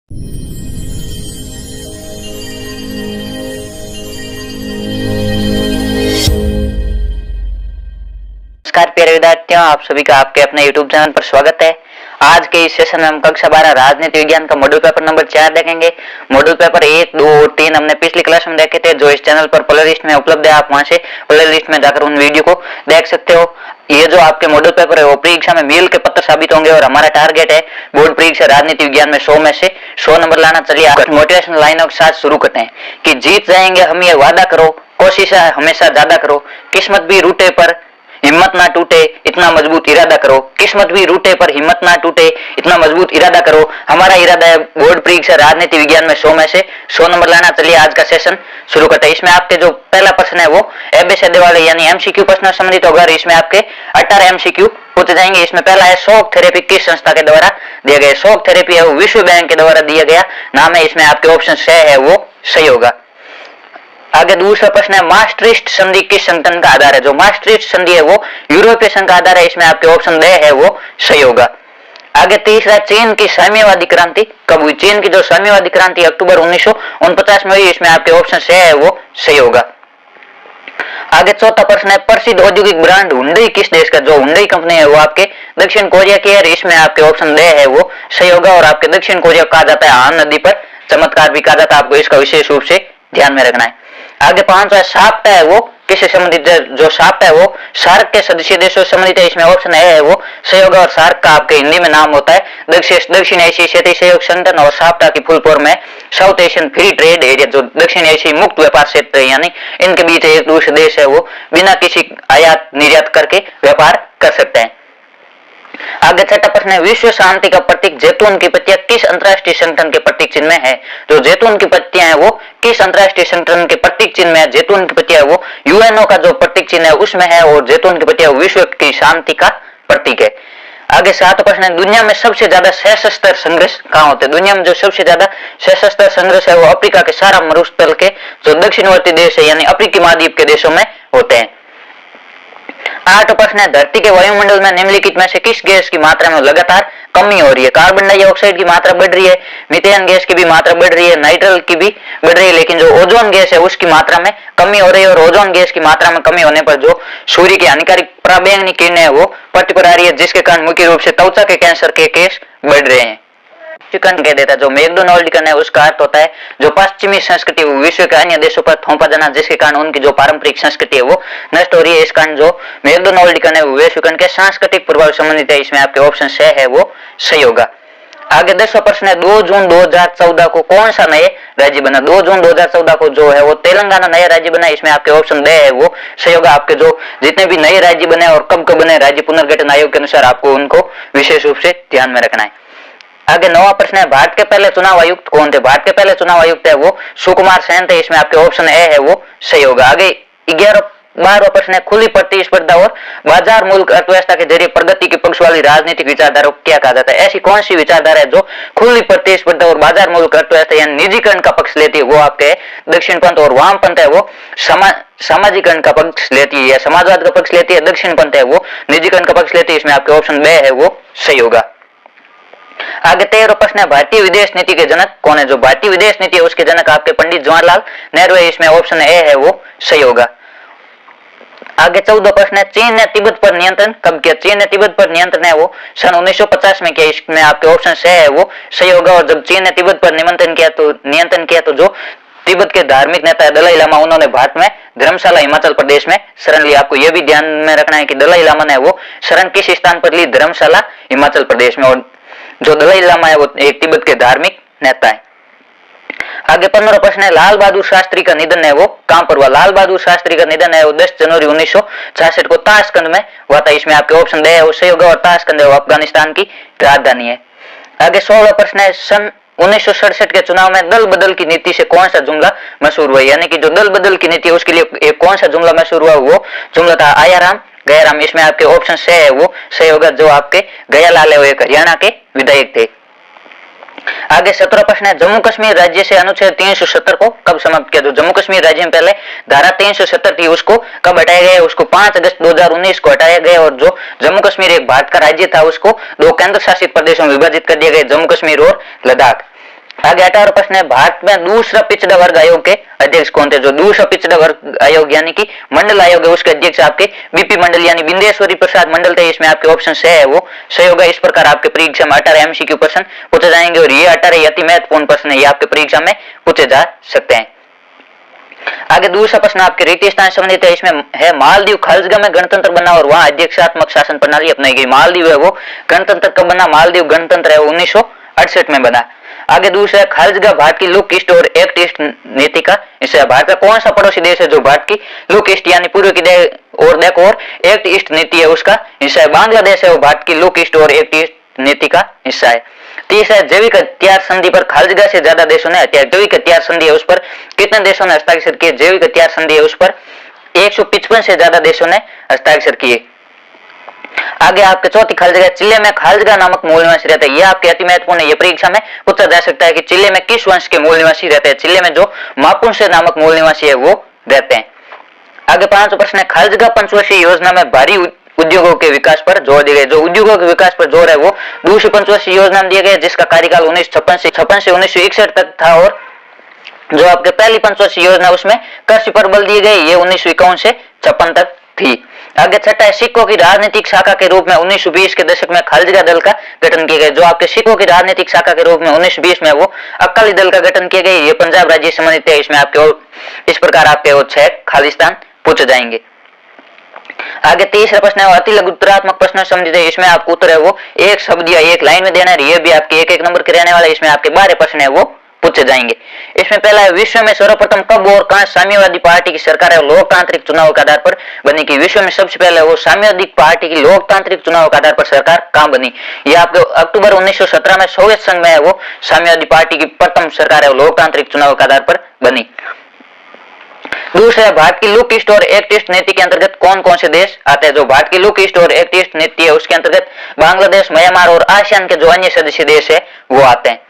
नमस्कार प्यारे विद्यार्थियों, आप सभी का आपके अपने YouTube चैनल पर स्वागत है। आज के इस सेशन में हम कक्षा 12 राजनीति विज्ञान का मॉड्यूल पेपर नंबर 4 देखेंगे। मॉड्यूल पेपर 1, 2 और 3 हमने पिछली क्लास में देखे थे, जो इस चैनल पर प्लेलिस्ट में उपलब्ध है। आप वहां से प्लेलिस्ट में जाकर उन वीडियो को देख सकते हो। ये जो आपके मॉड्यूल पेपर है वो परीक्षा में मील के पत्थर साबित होंगे और हमारा टारगेट है बोर्ड परीक्षा राजनीति विज्ञान में 100 में से 100 नंबर लाना। चलिए मोटिवेशन लाइनों के साथ शुरू करते हैं कि जीत जाएंगे हम ये वादा करो, कोशिश हमेशा ज्यादा करो, किस्मत भी रूटे पर हिम्मत ना टूटे, इतना मजबूत इरादा करो। किस्मत भी रूटे पर हिम्मत ना टूटे, इतना मजबूत इरादा करो। हमारा इरादा है बोर्ड परीक्षा राजनीति विज्ञान में 100 में से 100 नंबर लाना। चलिए आज का सेशन शुरू करते हैं। इसमें आपके जो पहला प्रश्न है वो एबीसीडी वाले यानी एमसीक्यू प्रश्न संबंधित होगा। इसमें आपके 18 एमसीक्यू पूछे जाएंगे। इसमें पहला है शॉक थेरेपी किस संस्था के द्वारा दिया गया? शॉक थेरेपी है वो विश्व बैंक के द्वारा दिया गया नाम है। इसमें आपके ऑप्शन सी है वो सही होगा। आगे दूसरा प्रश्न है मास्ट्रिस्ट संधि किस संगठन का आधार है? जो मास्ट्रिस्ट संधि है वो यूरोपीय संघ का आधार है। इसमें आपके ऑप्शन डी है वो सही होगा। आगे तीसरा, चीन की साम्यवादी क्रांति कब हुई? चीन की जो साम्यवादी क्रांति अक्टूबर 1949 में हुई। इसमें आपके ऑप्शन सी है वो सही होगा। आगे चौथा प्रश्न है प्रसिद्ध औद्योगिक ब्रांड हुंडई किस देश का? जो हुंडई कंपनी है वो आपके दक्षिण कोरिया की है। इसमें आपके ऑप्शन डी है वो सही होगा। और आपके दक्षिण कोरिया कहा जाता है हान नदी पर चमत्कार भी कहा जाता है। आपको इसका विशेष रूप से ध्यान में रखना है। आगे पांचवा साप्टा है वो किससे संबंधित है? जो साप्टा है वो सार्क के सदस्य देशों से संबंधित है। इसमें ऑप्शन है वो सही होगा। और सार्क का आपके हिंदी में नाम होता है दक्षिण एशियाई क्षेत्रीय सहयोग संगठन। और साप्टा की फुल फॉर्म है south Asian free trade area. जो दक्षिण एशियाई मुक्त व्यापार क्षेत्र है यानी इनके बीच एक दूसरे देश है वो बिना किसी आयात निर्यात करके व्यापार कर सकते हैं। आगे छठा प्रश्न है विश्व शांति का प्रतीक जैतून की पत्तियां किस अंतर्राष्ट्रीय संगठन के प्रतीक चिन्ह में है? जो जैतून की पत्तियां है वो किस अंतर्राष्ट्रीय संगठन के प्रतीक चिन्ह में है? जैतून की पत्तियां वो यूएनओ का जो प्रतीक चिन्ह है उसमें है। और जैतून की पत्तियां विश्व की शांति का प्रतीक है। आगे सात प्रश्न है दुनिया में सबसे ज्यादा सशस्त्र संघर्ष कहाँ होते हैं? दुनिया में जो सबसे ज्यादा सशस्त्र संघर्ष है वो अफ्रीका के सारा मरुस्थल के जो दक्षिणवर्ती देश है यानी अफ्रीकी महाद्वीप के देशों में होते हैं। 8 प्रश्न है धरती के वायुमंडल में निम्नलिखित में से किस गैस की मात्रा में लगातार कमी हो रही है? कार्बन डाइऑक्साइड की मात्रा बढ़ रही है, मीथेन गैस की भी मात्रा बढ़ रही है, नाइट्रल की भी बढ़ रही है, लेकिन जो ओजोन गैस है उसकी मात्रा में कमी हो रही है। और ओजोन गैस की मात्रा में कमी होने पर जो सूर्य की हानिकारक पराबैंगनी किरणें है वो पृथ्वी पर आ रही है, जिसके कारण मुख्य रूप से त्वचा के कैंसर के केस बढ़ रहे हैं। चिकन कह देता है जो मैकडोनाल्ड है उसका अर्थ होता है जो पश्चिमी संस्कृति विश्व के अन्य देशों पर थोपा जाना, जिसके कारण उनकी जो पारंपरिक संस्कृति है वो नष्ट हो रही है। इस कारण जो मैकडोनाल्ड है वो वैश्विक के सांस्कृतिक प्रभाव संबंधित है। इसमें आपके ऑप्शन से है वो सही होगा। आगे 10वां प्रश्न है 2 जून 2014 को कौन सा नए राज्य बना? 2 जून 2014 को जो है वो तेलंगाना नया राज्य बना। इसमें आपके ऑप्शन डी है वो सही होगा। आपके जो जितने भी नए राज्य बने और कब कब बने राज्य पुनर्गठन आयोग के अनुसार आपको उनको विशेष रूप से ध्यान में रखना है। आगे 9वां प्रश्न है भारत के पहले चुनाव आयुक्त कौन थे? भारत के पहले चुनाव आयुक्त है वो सुकुमार सेन थे। इसमें आपके ऑप्शन ए है वो सही होगा। आगे 12वां प्रश्न है खुली प्रतिस्पर्धा और बाजार मूल्य अर्थव्यवस्था के जरिए प्रगति के पक्ष वाली राजनीतिक विचारधारा को क्या कहा जाता है? ऐसी कौन सी विचारधारा है जो खुली प्रतिस्पर्धा और बाजार मूल्य अर्थव्यवस्था यानी निजीकरण का पक्ष लेती है? वो आपके दक्षिण पंथ। और वाम पंथ है वो सामाजिकरण का पक्ष लेती है या समाजवाद का पक्ष लेती है। दक्षिण पंथ है वो निजीकरण का पक्ष लेती है। इसमें आपके ऑप्शन बे है वो सही होगा। आगे 13वां प्रश्न है भारतीय विदेश नीति के जनक कौन है? जो भारतीय विदेश नीति है उसके जनक आपके पंडित जवाहरलाल नेहरू है। इसमें ऑप्शन ए है वो सही होगा। आगे 14वां प्रश्न है चीन ने तिब्बत पर नियंत्रण कब किया? चीन ने तिब्बत पर नियंत्रण है वो सन 1950 में किया। इसमें आपके ऑप्शन से है वो सही होगा। और जब चीन ने तिब्बत पर नियंत्रण किया तो जो तिब्बत के धार्मिक नेता दलाई लामा उन्होंने भारत में धर्मशाला हिमाचल प्रदेश में शरण ली। आपको यह भी ध्यान में रखना है कि दलाई लामा ने वो शरण किस स्थान पर ली? धर्मशाला हिमाचल प्रदेश में। और जो दलाई लामा है वो एक तिब्बत के धार्मिक नेता है। आगे 15वां प्रश्न है लाल बहादुर शास्त्री का निधन है वो कहां पर हुआ? लाल बहादुर शास्त्री का निधन है वो 10 जनवरी 1966 को ताशकंद में हुआ था। इसमें आपके ऑप्शन दे है वो सही होगा। और ताशकंद अफगानिस्तान की राजधानी है। आगे 16वां प्रश्न है सन 1967 के चुनाव में दल बदल की नीति से कौन सा जुमला मशहूर हुआ? यानी कि जो दल बदल की नीति है उसके लिए एक कौन सा जुमला मशहूर हुआ? वो जुमला था आयाराम गयाराम। इसमें आपके ऑप्शन से है वो सही होगा। जो आपके गयालाल है वो एक हरियाणा के विधायक थे। आगे 17वां प्रश्न है जम्मू कश्मीर राज्य से अनुच्छेद 370 को कब समाप्त किया? जो जम्मू कश्मीर राज्य में पहले धारा 370 थी उसको कब हटाया गया? उसको 5 अगस्त 2019 को हटाया गया। और जो जम्मू कश्मीर एक भारत का राज्य था उसको 2 केंद्र शासित प्रदेशों में विभाजित कर दिया गया, जम्मू कश्मीर और लद्दाख। आगे 18वां प्रश्न है, भारत में दूसरा पिछड़ा वर्ग आयोग के अध्यक्ष कौन थे? जो दूसरा पिछड़ा वर्ग आयोग यानी कि मंडल आयोग है उसके अध्यक्ष आपके बीपी मंडल यानी बिंदेश्वरी प्रसाद मंडल थे। इसमें आपके ऑप्शन से है वो सही होगा। इस प्रकार आपके परीक्षा में 18 एमसीक्यू प्रश्न पूछे जाएंगे और ये 18 अति महत्वपूर्ण प्रश्न है, ये आपके परीक्षा में पूछे जा सकते हैं। आगे दूसरा प्रश्न आपके रिक्त स्थान संबंधित है। इसमें है, मालदीव खालसगा में गणतंत्र बना और वहां अध्यक्षात्मक शासन प्रणाली अपनाई गई। मालदीव है वो गणतंत्र कब बना? मालदीव गणतंत्र है 1968 में बना। आगे दूसरा है, खालसगा भारत की लुक ईस्ट और एक्ट ईस्ट नीति का हिस्सा। भारत का कौन सा पड़ोसी देश है जो भारत की लुक ईस्ट यानी पूर्व की देखो और एक्ट ईस्ट नीति है उसका हिस्सा है? बांग्लादेश है वो भारत की लुक ईस्ट और एक्ट ईस्ट नीति का हिस्सा है। तीसरा है, जैविक हथियार संधि पर खालसगा से ज्यादा देशों ने जैविक हथियार संधि है उस पर कितने देशों ने हस्ताक्षर किए? जैविक हथियार संधि है उस पर 155 से ज्यादा देशों ने हस्ताक्षर किए। आगे आपके चौथी, खालसगा चिल्ले में खालसगा नामक मूल निवासी रहते हैं। यह आपके अति महत्वपूर्ण है, ये परीक्षा में पूछा जा सकता है कि चिल्ले में किस वंश के मूल निवासी रहते हैं? चिल्ले में जो मापुंसे नामक मूल निवासी है वो रहते हैं। आगे 5वां प्रश्न है, खालसगा पंचवर्षीय योजना में भारी उद्योगों के विकास पर जोर दिया गया। जो उद्योगों के विकास पर जोर है वो दूसरी पंचवर्षीय योजना में दिया गया जिसका कार्यकाल 1956 से 1961 तक था। और जो आपके पहली पंचवर्षीय योजना उसमें कृषि पर बल दिए गए, ये 1951 से 56 तक थी। आगे छठा है, सिखों की राजनीतिक शाखा के रूप में 1920 के दशक में खालसगा दल का गठन किया गया। जो आपके सिखों की राजनीतिक शाखा के रूप में 1920 में वो अकाली दल का गठन किया गया, ये पंजाब राज्य संबंधित है। इसमें आपके इस प्रकार आपके वो 6 खालिस्तान पूछे जाएंगे। आगे तीसरा प्रश्न है, अति लघु उत्तरात्मक प्रश्न संबंधित है। इसमें आपको उत्तर है वो एक शब्द या एक लाइन में देना है। ये भी आपके एक नंबर के रहने वाला है। इसमें आपके 12 प्रश्न है वो पूछे जाएंगे। इसमें पहला है, विश्व में सर्वप्रथम कब और कहां साम्यवादी पार्टी की सरकार है लोकतांत्रिक चुनाव के आधार पर बनी? कि विश्व में सबसे पहले वो साम्यवादी पार्टी की लोकतांत्रिक चुनाव के आधार पर सरकार कहां बनी? ये आपके अक्टूबर 1917 में सोवियत संघ में है वो साम्यवादी पार्टी की प्रथम सरकार है लोकतांत्रिक चुनाव के आधार पर बनी। दूसरा है, भारत की लुक ईस्ट और एक्ट ईस्ट नीति के अंतर्गत कौन कौन से देश आते हैं? जो भारत की लुक ईस्ट और एक्ट ईस्ट नीति है उसके अंतर्गत बांग्लादेश, म्यांमार और आसियान के जो अन्य सदस्य देश है वो आते हैं।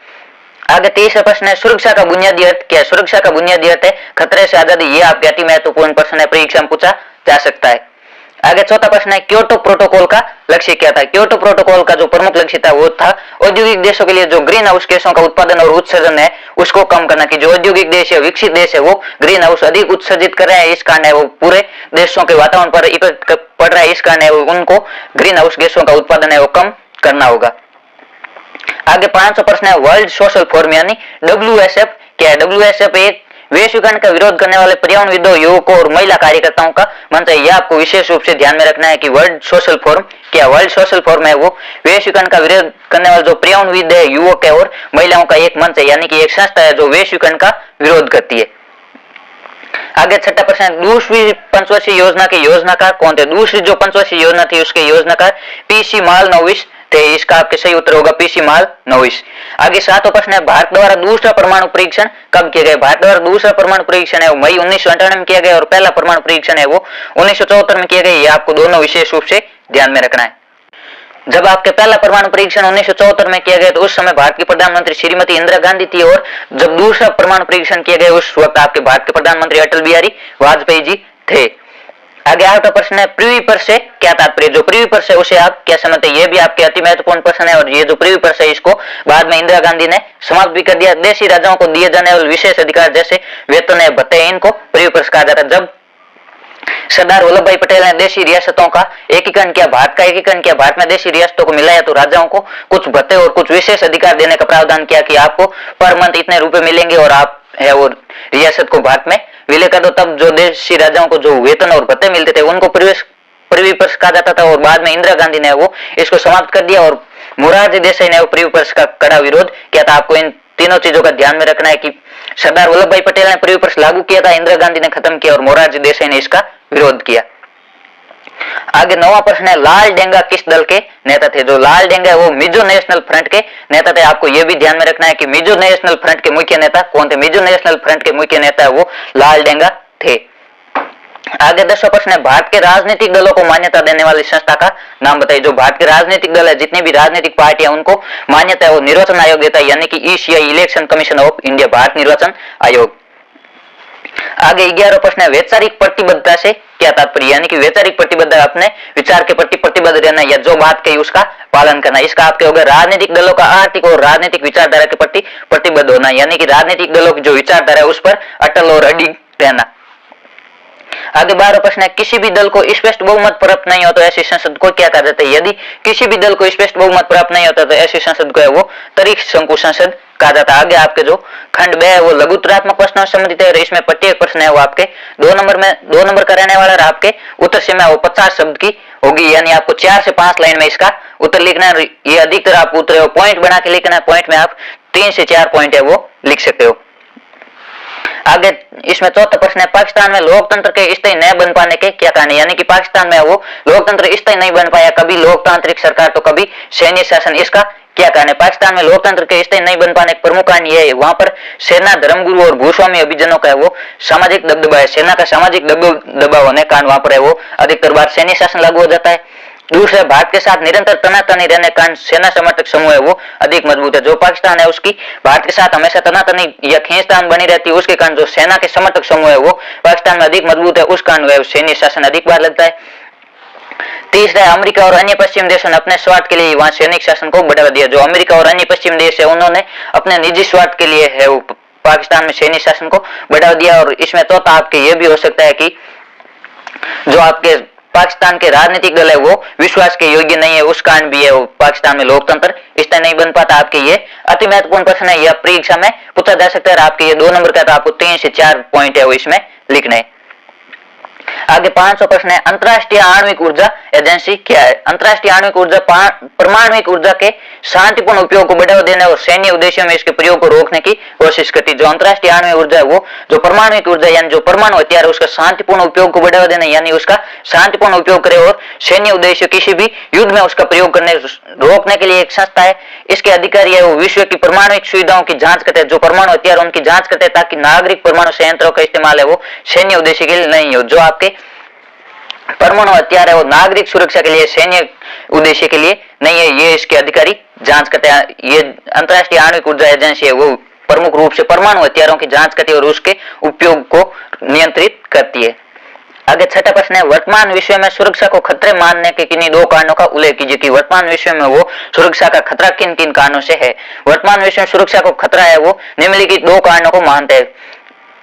आगे तीसरा प्रश्न है, सुरक्षा का बुनियादी अर्थ क्या है? सुरक्षा का बुनियादी अर्थ है खतरे से आजादी। ये आपके अति महत्वपूर्ण प्रश्न है, परीक्षा में पूछा जा सकता है। आगे चौथा प्रश्न है, क्योटो प्रोटोकॉल का लक्ष्य क्या था? क्योटो प्रोटोकॉल का जो प्रमुख लक्ष्य था वो था औद्योगिक देशों के लिए जो ग्रीन हाउस गैसों का उत्पादन और उत्सर्जन है उसको कम करना। कि जो औद्योगिक देश है, विकसित देश है, वो ग्रीन हाउस अधिक उत्सर्जित कर रहे हैं, इस कारण है वो पूरे देशों के वातावरण पर इफेक्ट पड़ रहा है, इस कारण है उनको ग्रीन हाउस गैसों का उत्पादन है वो कम करना होगा। आगे 5वां प्रश्न है, वर्ल्ड सोशल फोरम यानी WSF क्या है? WSF एक वैश्वीकरण का विरोध करने वाले पर्यावरणविदों, युवकों और महिला कार्यकर्ताओं का मंच है। यह आपको विशेष रूप से ध्यान में रखना है कि वर्ल्ड सोशल फोरम क्या? वर्ल्ड सोशल फोरम है वो वैश्वीकरण का विरोध करने वाले जो पर्यावरणविद है, युवक है और महिलाओं का एक मंच है, यानी कि एक संस्था है जो वैश्वीकरण का विरोध करती है। आगे छठा प्रश्न है, दूसरी पंचवर्षीय योजना के योजनाकार कौन थे? दूसरी जो पंचवर्षीय योजना थी उसके योजनाकार PC मालनोविस थे। इसका आपके सही उत्तर होगा PC मालनोविस। आगे 7वां प्रश्न है, भारत द्वारा दूसरा परमाणु परीक्षण कब किया गया? भारत द्वारा दूसरा परमाणु परीक्षण है वो मई 1998 में किया गया और पहला परमाणु परीक्षण है वो 1974 में किया गया। ये आपको दोनों विशेष रूप से ध्यान में रखना है। जब आपके पहला परमाणु परीक्षण 1974 में किया गया तो उस समय भारत की प्रधानमंत्री श्रीमती इंदिरा गांधी थी और जब दूसरा परमाणु परीक्षण किया गया उस वक्त आपके भारत के प्रधानमंत्री अटल बिहारी वाजपेयी जी थे। आगे 8वां प्रश्न है, पृथ्वी पर से क्या तात्पर्य? जो पृथ्वी पर से उसे आप क्या समझते हैं? ये भी आपके अति महत्वपूर्ण प्रश्न है और ये जो पृथ्वी पर से इसको बाद में इंदिरा गांधी ने समाप्त भी कर दिया। देशी राजाओं को दिए जाने वाले विशेष अधिकार जैसे वेतन है, भत्ते, इनको पृथ्वी पर कहा जाता है। जब सरदार वल्लभ भाई पटेल ने देशी रियासतों का एकीकरण किया, भारत का एकीकरण किया, भारत में देशी रियासतों को मिलाया तो राजाओं को कुछ भत्ते और कुछ विशेष अधिकार देने का प्रावधान किया कि आपको पर मंथ इतने रुपए मिलेंगे और आप है वो रियासत को भारत में विलय कर दो। तब जो देशी राजाओं को जो वेतन और भत्ते मिलते थे उनको पृथ्वी पर कहा जाता था और बाद में इंदिरा गांधी ने वो इसको समाप्त कर दिया और मोरारजी देसाई ने वो पृथ्वी पर का कड़ा विरोध किया था। आपको इन तीनों चीजों का ध्यान में रखना है कि सरदार वल्लभ भाई पटेल ने पृथ्वी पर लागू किया था, इंदिरा गांधी ने खत्म किया और मोरारजी देसाई ने इसका विरोध किया। आगे 9वां प्रश्न है, लाल डेंगा किस दल के नेता थे? जो लाल डेंगा है वो मिजो नेशनल फ्रंट के नेता थे। आपको यह भी ध्यान में रखना है कि मिजो नेशनल फ्रंट के मुख्य नेता कौन थे? मिजो नेशनल फ्रंट के मुख्य नेता है वो लाल डेंगा थे। आगे 10वां प्रश्न है, भारत के राजनीतिक दलों को मान्यता देने वाली संस्था का नाम बताइए। जो भारत के राजनीतिक दल है, जितनी भी राजनीतिक पार्टियां उनको मान्यता है वो निर्वाचन आयोग देता है, यानी कि ECI election commission of India, Bharat निर्वाचन आयोग। आगे 11वां प्रश्न है वैचारिक प्रतिबद्धता से क्या तात्पर्य, यानी कि वैचारिक प्रतिबद्धता अपने विचार के प्रति प्रतिबद्ध रहना या जो बात कही उसका पालन करना। इसका आपके होगा राजनीतिक दलों का आर्थिक और राजनीतिक विचारधारा के प्रति प्रतिबद्ध होना, यानी कि राजनीतिक दलों की जो विचारधारा है उस पर अटल और अडिग रहना। आगे 12वां प्रश्न है किसी भी दल को स्पष्ट बहुमत प्राप्त नहीं हो तो ऐसी संसद को क्या कहा जाता है। यदि किसी भी दल को स्पष्ट बहुमत प्राप्त नहीं होता तो ऐसी संसद को है वो त्वरित शंकु संसद कहा जाता है। आगे आपके जो खंड 2 है वो लघुत्तरात्मक प्रश्नों से संबंधित है और इसमें प्रत्येक प्रश्न है वो आपके 2 नंबर का रहने वाला, आपके उत्तर सीमा वो 50 शब्द की होगी, यानी आपको 4 से 5 लाइन में इसका उत्तर लिखना है। ये अधिकतर आप उत्तर पॉइंट बना के लिखना है, पॉइंट में आप 3 से 4 पॉइंट है वो लिख सकते हो। आगे इसमें चौथा प्रश्न है पाकिस्तान में लोकतंत्र के स्थायी न बन पाने के क्या कारण है, यानी कि पाकिस्तान में वो लोकतंत्र स्थायी नहीं बन पाया, कभी लोकतांत्रिक सरकार तो कभी सैन्य शासन, इसका क्या कारण है। पाकिस्तान में लोकतंत्र के स्थायी नहीं बन पाने का प्रमुख कारण यह है वहां पर सेना, धर्मगुरु और भूस्वामी अभिजनों का है वो सामाजिक दबदबा है। सेना का सामाजिक दबदबा होने के कारण वहां पर है वो अधिकतर बार सैन्य शासन लागू हो जाता है। दूसरा, भारत के साथ निरंतर तनातनी रहने के कारण सेना समर्थक समूह है वो अधिक मजबूत है। जो पाकिस्तान है उसकी भारत के साथ हमेशा तनातनी या खींचतान बनी रहती है, उसके कारण जो सेना के समर्थक समूह है वो पाकिस्तान में अधिक मजबूत है, उस कारण सैन्य शासन अधिक बार लगता है। तीसरा, अमेरिका और अन्य पश्चिम देशों ने अपने स्वार्थ के लिए वहां सैनिक शासन को बढ़ावा दिया। जो अमेरिका और अन्य पश्चिम देश है उन्होंने अपने निजी स्वार्थ के लिए है वो पाकिस्तान में सैन्य शासन को बढ़ावा दिया। और इसमें चौथा आपके ये भी हो सकता है कि जो आपके पाकिस्तान के राजनीतिक दल है वो विश्वास के योग्य नहीं है, उस कारण भी है वो पाकिस्तान में लोकतंत्र इसलिए नहीं बन पाता। आपके ये अति महत्वपूर्ण प्रश्न है, यह परीक्षा में पूछा जा सकता है। आपके ये 2 नंबर का तो आपको 3 से 4 पॉइंट है वो इसमें लिखना है। आगे 5वां प्रश्न है अंतरराष्ट्रीय आणविक ऊर्जा एजेंसी क्या है। अंतरराष्ट्रीय आणविक ऊर्जा परमाणविक ऊर्जा के शांतिपूर्ण उपयोग को बढ़ावा देने और सैन्य उद्देश्यों में इसके प्रयोग को रोकने की कोशिश करती है। जो अंतरराष्ट्रीय आणविक ऊर्जा है वो जो परमाणविक ऊर्जा यानी जो परमाणु हथियार है उसका शांतिपूर्ण उपयोग को बढ़ावा देने यानी उसका शांतिपूर्ण उपयोग करे और सैन्य उद्देश्य किसी भी युद्ध में उसका प्रयोग करने रोकने के लिए एक संस्था है। इसके अधिकारी है वो विश्व की परमाणु सुविधाओं की जांच करते हैं, जो परमाणु हथियार उनकी जांच करते हैं ताकि नागरिक परमाणु संयंत्रों का इस्तेमाल है वो सैन्य उद्देश्य के लिए नहीं हो। जो आपके परमाणु हथियार है वो नागरिक सुरक्षा के लिए, सैन्य उद्देश्य के लिए नहीं है, ये इसके अधिकारी जांच करते हैं। ये अंतरराष्ट्रीय आणविक ऊर्जा एजेंसी है वो प्रमुख रूप से परमाणु हथियारों की जांच करती है और उसके उपयोग को नियंत्रित करती है। आगे 6वां प्रश्न है वर्तमान विश्व में सुरक्षा को खतरे मानने के किन्हीं 2 कारणों का उल्लेख कीजिए कि वर्तमान विश्व में वो सुरक्षा का खतरा किन किन कारणों से है। वर्तमान विश्व में सुरक्षा को खतरा है वो निम्नलिखित 2 कारणों को मानते हैं।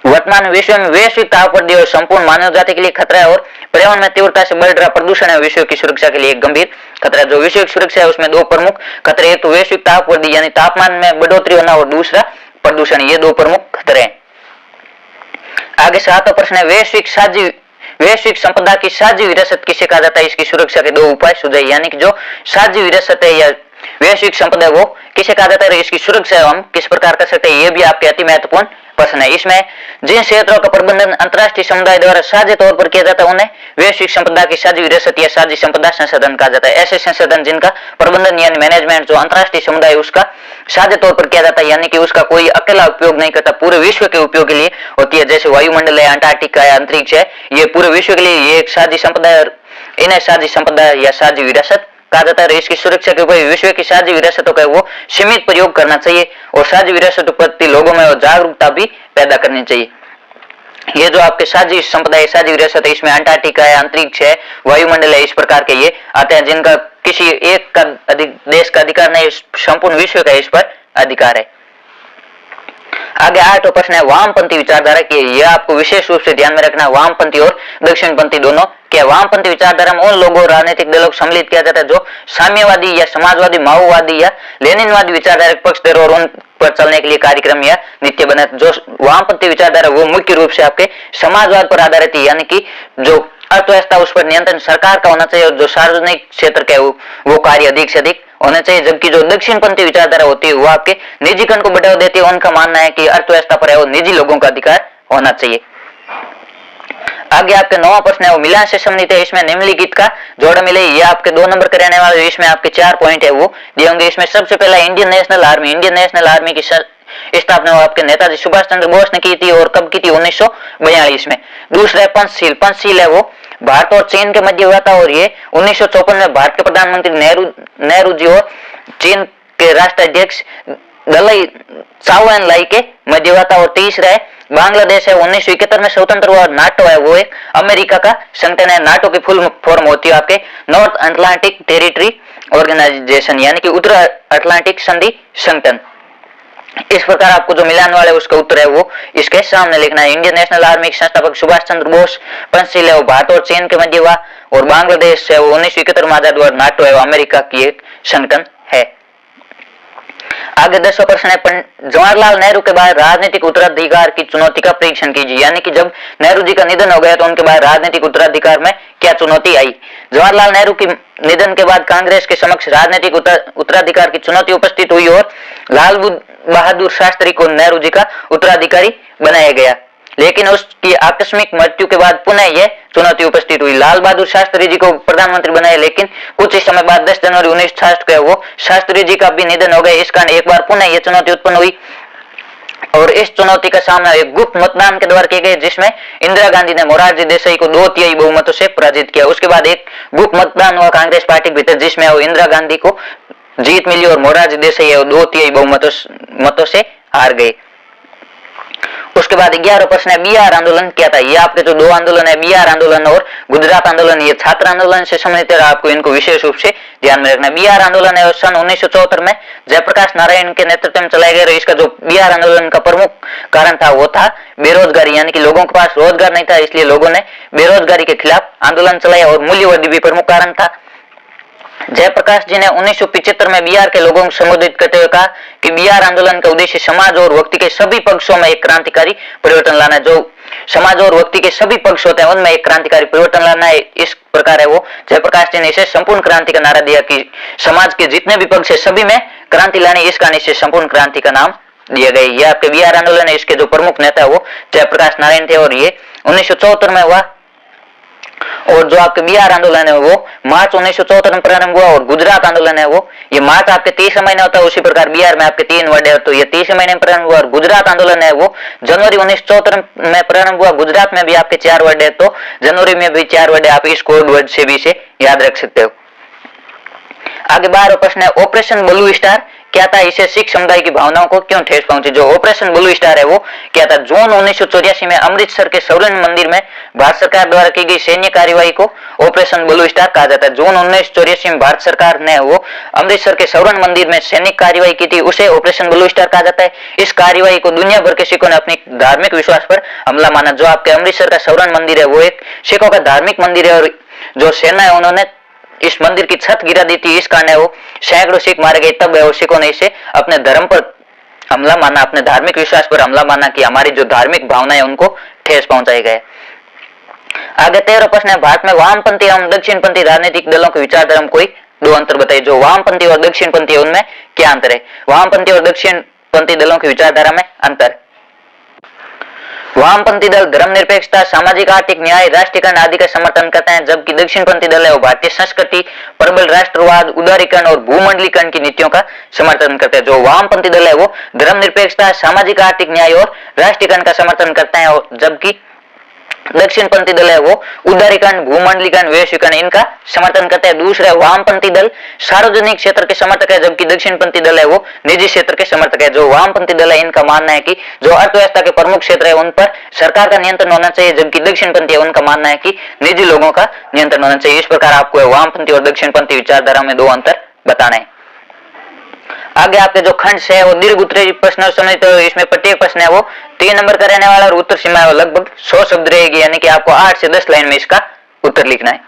वर्तमान विश्व में वैश्विक तापवृद्धि और संपूर्ण मानव जाति के लिए खतरा है और पर्यावरण में तीव्रता से बढ़ रहा प्रदूषण है विश्व की सुरक्षा के लिए एक गंभीर खतरा है। जो वैश्विक सुरक्षा है उसमें 2 प्रमुख खतरे, एक तो वैश्विक तापवृद्धि यानी तापमान में बढ़ोतरी होना और दूसरा प्रदूषण, ये 2 प्रमुख खतरे हैं। आगे 7वां प्रश्न है वैश्विक संपदा की साझी विरासत किसे कहा जाता है। इसकी सुरक्षा के 2 उपाय सुझाइए, यानी कि जो साझी विरासत है या वैश्विक संपदा है वो किसे कहा जाता है, इसकी सुरक्षा हम किस प्रकार कर सकते हैं, ये भी आपके अति महत्वपूर्ण प्रश्न है। इसमें जिन क्षेत्रों का प्रबंधन अंतर्राष्ट्रीय समुदाय द्वारा साझे तौर पर किया जाता है उन्हें वैश्विक संपदा की साझी विरासत या साझी संपदा संसाधन कहा जाता है। ऐसे संसाधन जिनका प्रबंधन यानी मैनेजमेंट जो अंतर्राष्ट्रीय समुदाय उसका साझे तौर पर किया जाता है, यानी कि उसका कोई अकेला उपयोग नहीं करता, पूरे विश्व के उपयोग के लिए होती है। जैसे वायुमंडल है, अंटार्कटिका है, अंतरिक्ष है, ये पूरे विश्व के लिए ये एक साझी संपदा है, इन्हें साझी संपदा या साझी विरासत कहा जाता है। इसकी सुरक्षा के ऊपर विश्व की साझी विरासतों का वो सीमित प्रयोग करना चाहिए और साझी विरासतों प्रति लोगों में जागरूकता भी पैदा करनी चाहिए। ये जो आपके साझी संपदा है, साझी विरासत है, इसमें अंटार्कटिका है, अंतरिक्ष है, वायुमंडल है, इस प्रकार के ये आते हैं जिनका किसी एक का देश का अधिकार नहीं, संपूर्ण विश्व का इस पर अधिकार है। आगे 8वां प्रश्न है वामपंथी विचारधारा की, यह आपको विशेष रूप से ध्यान में रखना, वामपंथी और दक्षिणपंथी दोनों क्या। वामपंथी विचारधारा में उन लोगों राजनीतिक दलों को सम्मिलित किया जाता है जो साम्यवादी या समाजवादी, माओवादी या लेनिनवादी विचारधारा के पक्षधर और उन पर चलने के लिए कार्यक्रम या नीति बने। जो वामपंथी विचारधारा वो मुख्य रूप से आपके समाजवाद पर आधारित है, यानी कि जो अर्थव्यवस्था उस पर नियंत्रण सरकार का होना चाहिए और जो सार्वजनिक क्षेत्र के वो कार्य अधिक से अधिक होने चाहिए। जबकि जो दक्षिणपंथी विचारधारा होती है वो आपके निजीकरण को बढ़ावा देती है, उनका मानना है कि अर्थव्यवस्था पर है वो निजी लोगों का अधिकार होना चाहिए। आगे आपके 9वां प्रश्न है वो मिलान से संबंधित है, इसमें निम्नलिखित का जोड़ मिले, ये आपके 2 नंबर का रहने वाले, इसमें आपके 4 पॉइंट है वो दिए होंगे। इसमें सबसे पहला इंडियन नेशनल आर्मी की स्थापना आपके नेताजी सुभाष चंद्र बोस ने की थी और कब की थी 1942 में। दूसरा है पंचशील है वो भारत और चीन के मध्य हुआ था और ये 1954 में भारत के प्रधानमंत्री नेहरू जी और चीन के राष्ट्राध्यक्ष दलाई चाओ एन लाई के मध्य हुआ था। और तीसरा है बांग्लादेश है 1971 में स्वतंत्र हुआ। नाटो है वो एक अमेरिका का संगठन है। नाटो की फुल फॉर्म होती है आपके नॉर्थ अटलांटिक टेरिटरी ऑर्गेनाइजेशन, यानी कि उत्तर अटलांटिक संधि संगठन। इस प्रकार आपको जो मिलाने वाला है उसका उत्तर है वो इसके सामने लिखना है। इंडियन नेशनल आर्मी के संस्थापक सुभाष चंद्र बोस। पंचशील है वो भारत और चीन के मध्य हुआ। और बांग्लादेश है वो 1971 में आजाद हुआ। नाटो है वो अमेरिका की एक संगठन है। आगे 10वां प्रश्न है, जवाहरलाल नेहरू के बाद राजनीतिक उत्तराधिकार की चुनौती का परीक्षण कीजिए। यानी कि जब नेहरू जी का निधन हो गया तो उनके बाद राजनीतिक उत्तराधिकार में क्या चुनौती आई। जवाहरलाल नेहरू के निधन के बाद कांग्रेस के समक्ष राजनीतिक उत्तराधिकार की चुनौती उपस्थित हुई और लाल बहादुर शास्त्री को नेहरू जी का उत्तराधिकारी बनाया गया, लेकिन उसकी आकस्मिक मृत्यु के बाद पुनः यह चुनौती उपस्थित हुई। लाल बहादुर शास्त्री जी को प्रधानमंत्री बनाया, लेकिन कुछ ही समय बाद 10 जनवरी 1966 को वो शास्त्री जी का भी निधन हो गया। इस कारण एक बार पुनः यह चुनौती उत्पन्न हुई और इस चुनौती का सामना एक गुप्त मतदान के द्वारा किया गया, जिसमें इंदिरा गांधी ने मोरारजी देसाई को 2/3 बहुमतों से पराजित किया। उसके बाद एक गुप्त मतदान हुआ कांग्रेस पार्टी के भीतर, जिसमें वो इंदिरा गांधी को जीत मिली और मोरारजी देसाई 2/3 बहुमतों से हार गए। उसके बाद 11वां प्रश्न है, बिहार आंदोलन क्या था। ये आपके जो दो आंदोलन है, बिहार आंदोलन और गुजरात आंदोलन, ये छात्र आंदोलन से संबंधित है, आपको इनको विशेष रूप से ध्यान में रखना है। बिहार आंदोलन है सन 1974 में जयप्रकाश नारायण के नेतृत्व में चलाया गया। इसका जो बिहार आंदोलन का प्रमुख कारण था वो था बेरोजगारी, यानी कि लोगों के पास रोजगार नहीं था, इसलिए लोगों ने बेरोजगारी के खिलाफ आंदोलन चलाया। और मूल्यवर्धि भी प्रमुख कारण था। जयप्रकाश जी ने 1975 में बिहार के लोगों को संबोधित करते हुए कहा कि बिहार आंदोलन का उद्देश्य समाज और व्यक्ति के सभी पक्षों में एक क्रांतिकारी परिवर्तन लाना है। जो समाज और व्यक्ति के सभी पक्ष होते हैं उनमें एक क्रांतिकारी परिवर्तन लाना है। इस प्रकार है वो जयप्रकाश जी ने इसे संपूर्ण क्रांति का नारा दिया कि समाज के जितने भी पक्ष है सभी में क्रांति लानी, इस कारण इसे संपूर्ण क्रांति का नाम दिया गया। यह आपके बिहार आंदोलन है, इसके जो प्रमुख नेता है वो जयप्रकाश नारायण थे और ये 1974 में हुआ। और जो आपके बिहार आंदोलन है वो मार्च 1974 में प्रारंभ हुआ और गुजरात आंदोलन है वो ये मार्च आपके 30 महीने होता है। उसी प्रकार बिहार में आपके 3 वर्ड है तो ये 30 महीने में प्रारंभ हुआ और गुजरात आंदोलन है वो जनवरी 1974 में प्रारंभ हुआ। गुजरात में भी आपके 4 वर्ड है तो जनवरी में भी 4 वर्ड है, आप इस कोड वर्ड से भी इसे याद रख सकते हो। आगे 12वां प्रश्न है, ऑपरेशन ब्लू स्टार क्या था, इसे सिख समुदाय की भावनाओं को क्यों ठेस पहुंची। जो ऑपरेशन ब्लू स्टार है वो क्या था। जून 1984 में अमृतसर के स्वर्ण मंदिर में भारत सरकार द्वारा की गई सैन्य कार्रवाई को ऑपरेशन ब्लू स्टार कहा जाता है। जून 1984 में भारत सरकार ने वो अमृतसर के स्वर्ण मंदिर में सैनिक कार्रवाई की थी, उसे ऑपरेशन ब्लू स्टार कहा जाता है। इस कार्रवाई को दुनिया भर के सिखों ने अपनी धार्मिक विश्वास पर हमला माना। जो आपके अमृतसर का स्वर्ण मंदिर है वो एक सिखों का धार्मिक मंदिर है और जो सेना है उन्होंने इस मंदिर की छत गिरा दी थी, इस कारण वो सैकड़ों सिख मारे गए। तब सिखों ने इसे अपने धर्म पर हमला माना, अपने धार्मिक विश्वास पर हमला माना कि हमारी जो धार्मिक भावनाएं उनको ठेस पहुंचाई गए। आगे 13वां प्रश्न है, भारत में वामपंथी एवं दक्षिणपंथी राजनीतिक दलों के विचारधारा में कोई 2 अंतर बताइए। जो वामपंथी और दक्षिणपंथी है उनमें क्या अंतर है। वामपंथी और दक्षिणपंथी दलों की विचारधारा में अंतर। वामपंथी दल धर्मनिरपेक्षता, सामाजिक आर्थिक न्याय, राष्ट्रीयकरण आदि का समर्थन करते हैं, जबकि दक्षिणपंथी दल है वो भारतीय संस्कृति, प्रबल राष्ट्रवाद, उदारीकरण और भूमंडलीकरण की नीतियों का समर्थन करते हैं। जो वामपंथी दल है वो धर्मनिरपेक्षता, सामाजिक आर्थिक न्याय और राष्ट्रीयकरण का समर्थन करते हैं, और जबकि दक्षिणपंथी दल है वो उदारीकरण, भूमंडलीकरण, वैश्वीकरण इनका समर्थन करते हैं। दूसरा वामपंथी दल सार्वजनिक क्षेत्र के समर्थक है, जबकि दक्षिणपंथी दल है वो निजी क्षेत्र के समर्थक है। जो वामपंथी दल है इनका मानना है कि जो अर्थव्यवस्था के प्रमुख क्षेत्र है उन पर सरकार का नियंत्रण होना चाहिए, जबकि दक्षिणपंथी है उनका मानना है कि निजी लोगों का नियंत्रण होना चाहिए। इस प्रकार आपको वामपंथी और दक्षिणपंथी विचारधारा में 2 अंतर बताना है। आगे आपके जो खंड है वो दीर्घ उत्तरीय प्रश्न समेत, तो इसमें प्रत्येक प्रश्न है वो 3 नंबर का रहने वाला और उत्तर सीमा है वो लगभग 100 शब्द रहेगी, यानी कि आपको 8 से 10 लाइन में इसका उत्तर लिखना है।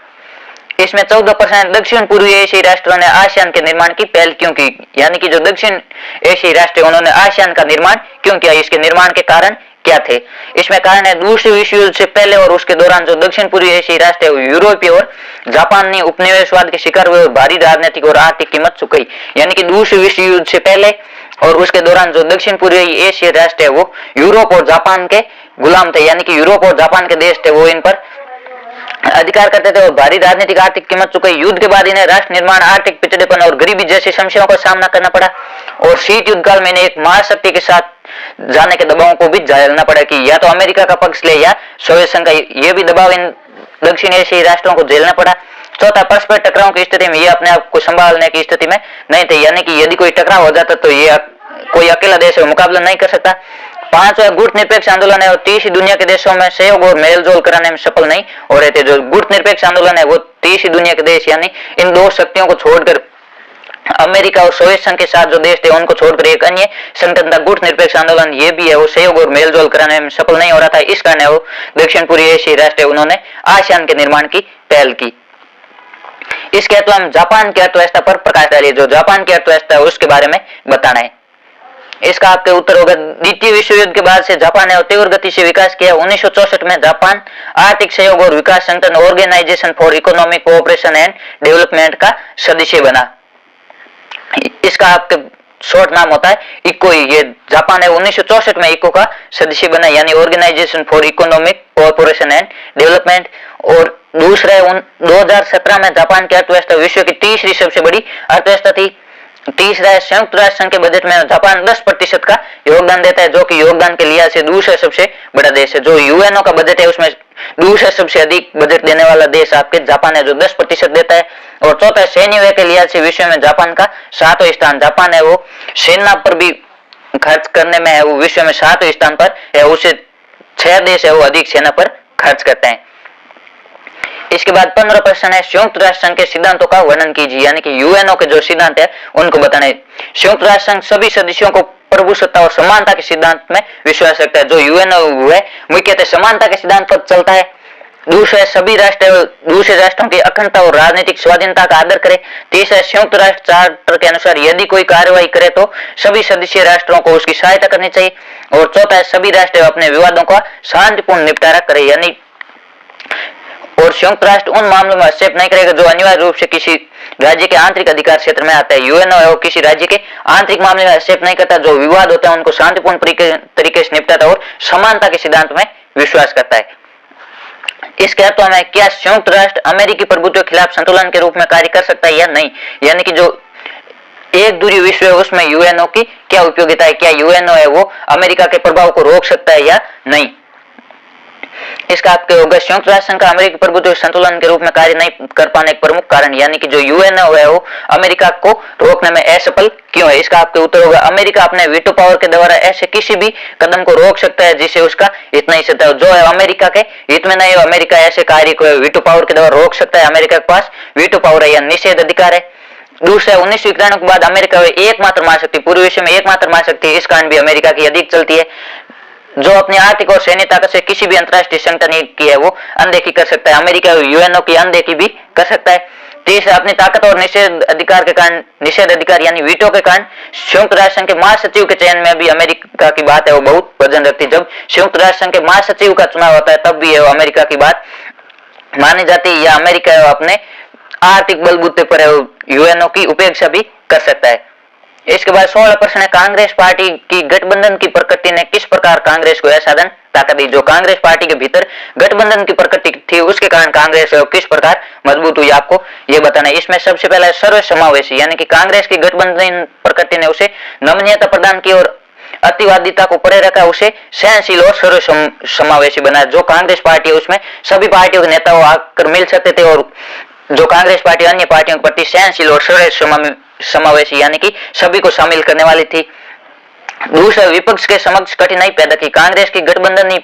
इसमें 14 प्रश्न, दक्षिण पूर्वी एशियाई राष्ट्रों ने आसियान के निर्माण की पहल क्यों की। यानी कि जो दक्षिण एशियाई राष्ट्र उन्होंने आसियान का निर्माण क्यों किया, इसके निर्माण के कारण क्या थे। इसमें कारण है दूसरे विश्व युद्ध से पहले और उसके दौरान जो दक्षिण पूर्वी एशियाई राष्ट्र है यूरोपीय और जापानी उपनिवेशवाद के शिकार हुए और भारी राजनीतिक और आर्थिक कीमत चुकाई। यानी कि दूसरे विश्व युद्ध से पहले और उसके दौरान जो दक्षिण पूर्वी एशियाई राष्ट्र है वो यूरोप और जापान के गुलाम थे, यानी कि यूरोप और जापान के देश थे वो इन पर अधिकार करते थे और भारी राजनीतिक आर्थिक कीमत चुकाई। युद्ध के बाद इन्हें राष्ट्र निर्माण, आर्थिक पिछड़ेपन और गरीबी जैसी समस्याओं का सामना करना पड़ा और शीत युद्ध काल में एक महाशक्ति के साथ जाने के दबाव को भी झेलना पड़ा कि या तो अमेरिका का पक्ष ले या सोवियत संघ का, ये भी दबाव इन दक्षिण एशियाई राष्ट्रों को झेलना पड़ा। चौथा, परस्पर टकराव की स्थिति में ये अपने आप को संभालने की स्थिति में नहीं थे, यानी कि यदि कोई टकराव हो जाता तो ये कोई अकेला देश मुकाबला नहीं कर सकता। पांचवा गुट निरपेक्ष आंदोलन है वो 30 दुनिया के देशों में सहयोग और मेलजोल कराने में सफल नहीं हो रहे थे। जो गुट निरपेक्ष आंदोलन है वो 30 दुनिया के देश यानी इन दो शक्तियों को छोड़कर अमेरिका और सोवियत संघ के साथ जो देश थे उनको छोड़कर एक अन्य संगठन था गुट निरपेक्ष आंदोलन, ये भी है वो सहयोग और मेलजोल कराने में सफल नहीं हो रहा था। इस कारण वो दक्षिण पूर्वी एशियाई राष्ट्र उन्होंने आसियान के निर्माण की पहल की। इसके अलावा हम जापान की अर्थव्यवस्था पर प्रकाश डालिए। जो जापान की अर्थव्यवस्था है उसके बारे में बताना है। इसका आपके उत्तर होगा द्वितीय विश्व युद्ध के बाद से जापान ने तीव्र गति से विकास किया। 1964 में जापान आर्थिक सहयोग और विकास संगठन organisation for economic cooperation and development का सदस्य बना। इसका आपके शॉर्ट नाम होता है इको। ये जापान है 1964 में इको का सदस्य बना यानी organisation for economic cooperation and development. और दूसरा है 2017 में जापान की अर्थव्यवस्था विश्व की तीसरी सबसे बड़ी अर्थव्यवस्था थी। तीसरा है संयुक्त राष्ट्र संघ के बजट में जापान 10% का योगदान देता है, जो कि योगदान के लिहाज से दूसरा सबसे बड़ा देश है। जो यूएनओ का बजट है उसमें दूसरा सबसे अधिक बजट देने वाला देश आपके जापान है जो 10% देता है। और चौथा सैन्य व्यय के लिहाज से विश्व में जापान का 7वां स्थान। जापान है वो सेना पर भी खर्च करने में है वो विश्व में 7वें स्थान पर है। उसे 6 देश है वो अधिक सेना पर खर्च करते हैं। इसके बाद 15 प्रश्न है संयुक्त राष्ट्र संघ के सिद्धांतों का वर्णन कीजिए यानी कि यूएनओ के जो सिद्धांत है उनको बताना है। संयुक्त राष्ट्र संघ सभी सदस्यों को प्रभुसत्ता और समानता के सिद्धांत में विश्वास रखता है। जो यूएनओ है मुख्यतः समानता के सिद्धांत पर चलता है। दूसरा सभी राष्ट्र दूसरे राष्ट्रों की अखंडता और राजनीतिक स्वाधीनता का आदर करे। तीसरा संयुक्त राष्ट्र चार्टर के अनुसार यदि कोई कार्रवाई करे तो सभी सदस्य राष्ट्रों को उसकी सहायता करनी चाहिए। और चौथा सभी राष्ट्र अपने विवादों का शांतिपूर्ण निपटारा करे यानी और संयुक्त राष्ट्र उन मामलों में हस्तक्षेप नहीं करेगा जो अनिवार्य रूप से किसी राज्य के आंतरिक अधिकार क्षेत्र में आता है। यूएनओ किसी राज्य के आंतरिक मामले में हस्तक्षेप नहीं करता। जो विवाद होता है उनको शांतिपूर्ण तरीके से निपटाता और समानता के सिद्धांत में विश्वास करता है। इसके अर्थ में क्या संयुक्त राष्ट्र अमेरिकी प्रभुत्व के खिलाफ संतुलन के रूप में कार्य कर सकता है या नहीं, यानी कि जो एक दूरी विश्व है उसमें यूएनओ की क्या उपयोगिता है, क्या यूएनओ है वो अमेरिका के प्रभाव को रोक सकता है या नहीं। इसका आपके होगा संयुक्त राष्ट्र संघ का अमेरिकी प्रभुत्व संतुलन के रूप में कार्य नहीं कर पाने का प्रमुख कारण यानी कि जो यूएनओ है वो अमेरिका को रोकने में असफल क्यों है। इसका आपके उत्तर होगा अमेरिका अपने वीटो पावर के द्वारा ऐसे किसी भी कदम को रोक सकता है जिससे उसका हित नहीं सकता। जो है अमेरिका के हित में नहीं है अमेरिका ऐसे कार्य को वीटो पावर के द्वारा रोक सकता है। अमेरिका के पास वीटो पावर है या निषेध अधिकार है। दूसरा 1991 के बाद अमेरिका एकमात्र महाशक्ति पूरे विश्व में एकमात्र महाशक्ति, इस कारण भी अमेरिका की अधिक चलती है। जो अपनी आर्थिक और सैन्य ताकत से किसी भी अंतर्राष्ट्रीय संगठन की है वो अनदेखी कर सकता है। अमेरिका यूएनओ की अनदेखी भी कर सकता है। तीसरा अपनी ताकत और निषेध अधिकार यानी वीटो के कारण संयुक्त राष्ट्र संघ के महासचिव के चयन में भी अमेरिका की बात है वो बहुत वजन रखती है। जब संयुक्त राष्ट्र संघ के महासचिव का चुनाव होता है तब भी है वो अमेरिका की बात मानी जाती है या अमेरिका अपने आर्थिक बलबूते पर यूएनओ की उपेक्षा भी कर सकता है। इसके बाद 16 प्रश्न है कांग्रेस पार्टी की गठबंधन की प्रकृति ने किस प्रकार कांग्रेस को असाधारण ताकत दी। जो कांग्रेस पार्टी के भीतर गठबंधन की प्रकृति थी उसके कारण कांग्रेस किस प्रकार मजबूत हुई आपको ये बताना है। इसमें सबसे पहला सर्व समावेशी यानी कि कांग्रेस की गठबंधन प्रकृति ने उसे नमनीयता प्रदान की और अतिवादिता को परे रखा, उसे सहनशील और सर्व समावेशी बनाया। जो कांग्रेस पार्टी है उसमें सभी पार्टियों के नेता आकर मिल सकते थे और जो कांग्रेस पार्टी अन्य पार्टियों के प्रति सहनशील और सर्व समावेशी यानी कि सभी को शामिल करने वाली थी। दूसरा विपक्ष के समक्ष कठिनाई पैदा की। कांग्रेस की गठबंधन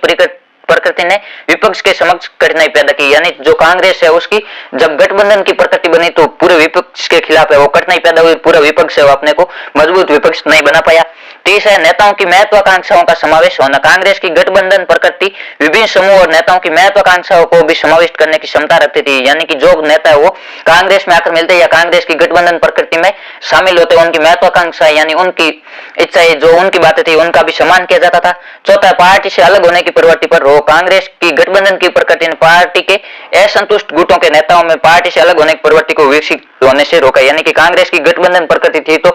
प्रकृति ने विपक्ष के समक्ष कठिनाई पैदा की यानी जो कांग्रेस है उसकी जब गठबंधन की प्रकृति बनी तो पूरे विपक्ष के खिलाफ है वो कठिनाई पैदा हुई। पूरा विपक्ष है वो अपने को मजबूत विपक्ष नहीं बना पाया। तीसरा नेताओं की महत्वाकांक्षाओं का समावेश होना। कांग्रेस की गठबंधन प्रकृति विभिन्न समूह और नेताओं की महत्वाकांक्षाओं को भी समाविष्ट करने की क्षमता रखती थी यानी कि जो नेता है वो कांग्रेस में आकर मिलते या कांग्रेस की गठबंधन प्रकृति में शामिल होते उनकी महत्वाकांक्षा यानी उनकी इच्छाएं जो उनकी बातें थी उनका भी सम्मान किया जाता था। चौथा पार्टी से अलग होने की प्रवृत्ति पर रोक। कांग्रेस की गठबंधन की प्रकृति ने पार्टी के असंतुष्ट गुटों के नेताओं में पार्टी से अलग होने की प्रवृत्ति को विकसित होने से रोका यानी कि कांग्रेस की गठबंधन प्रकृति थी तो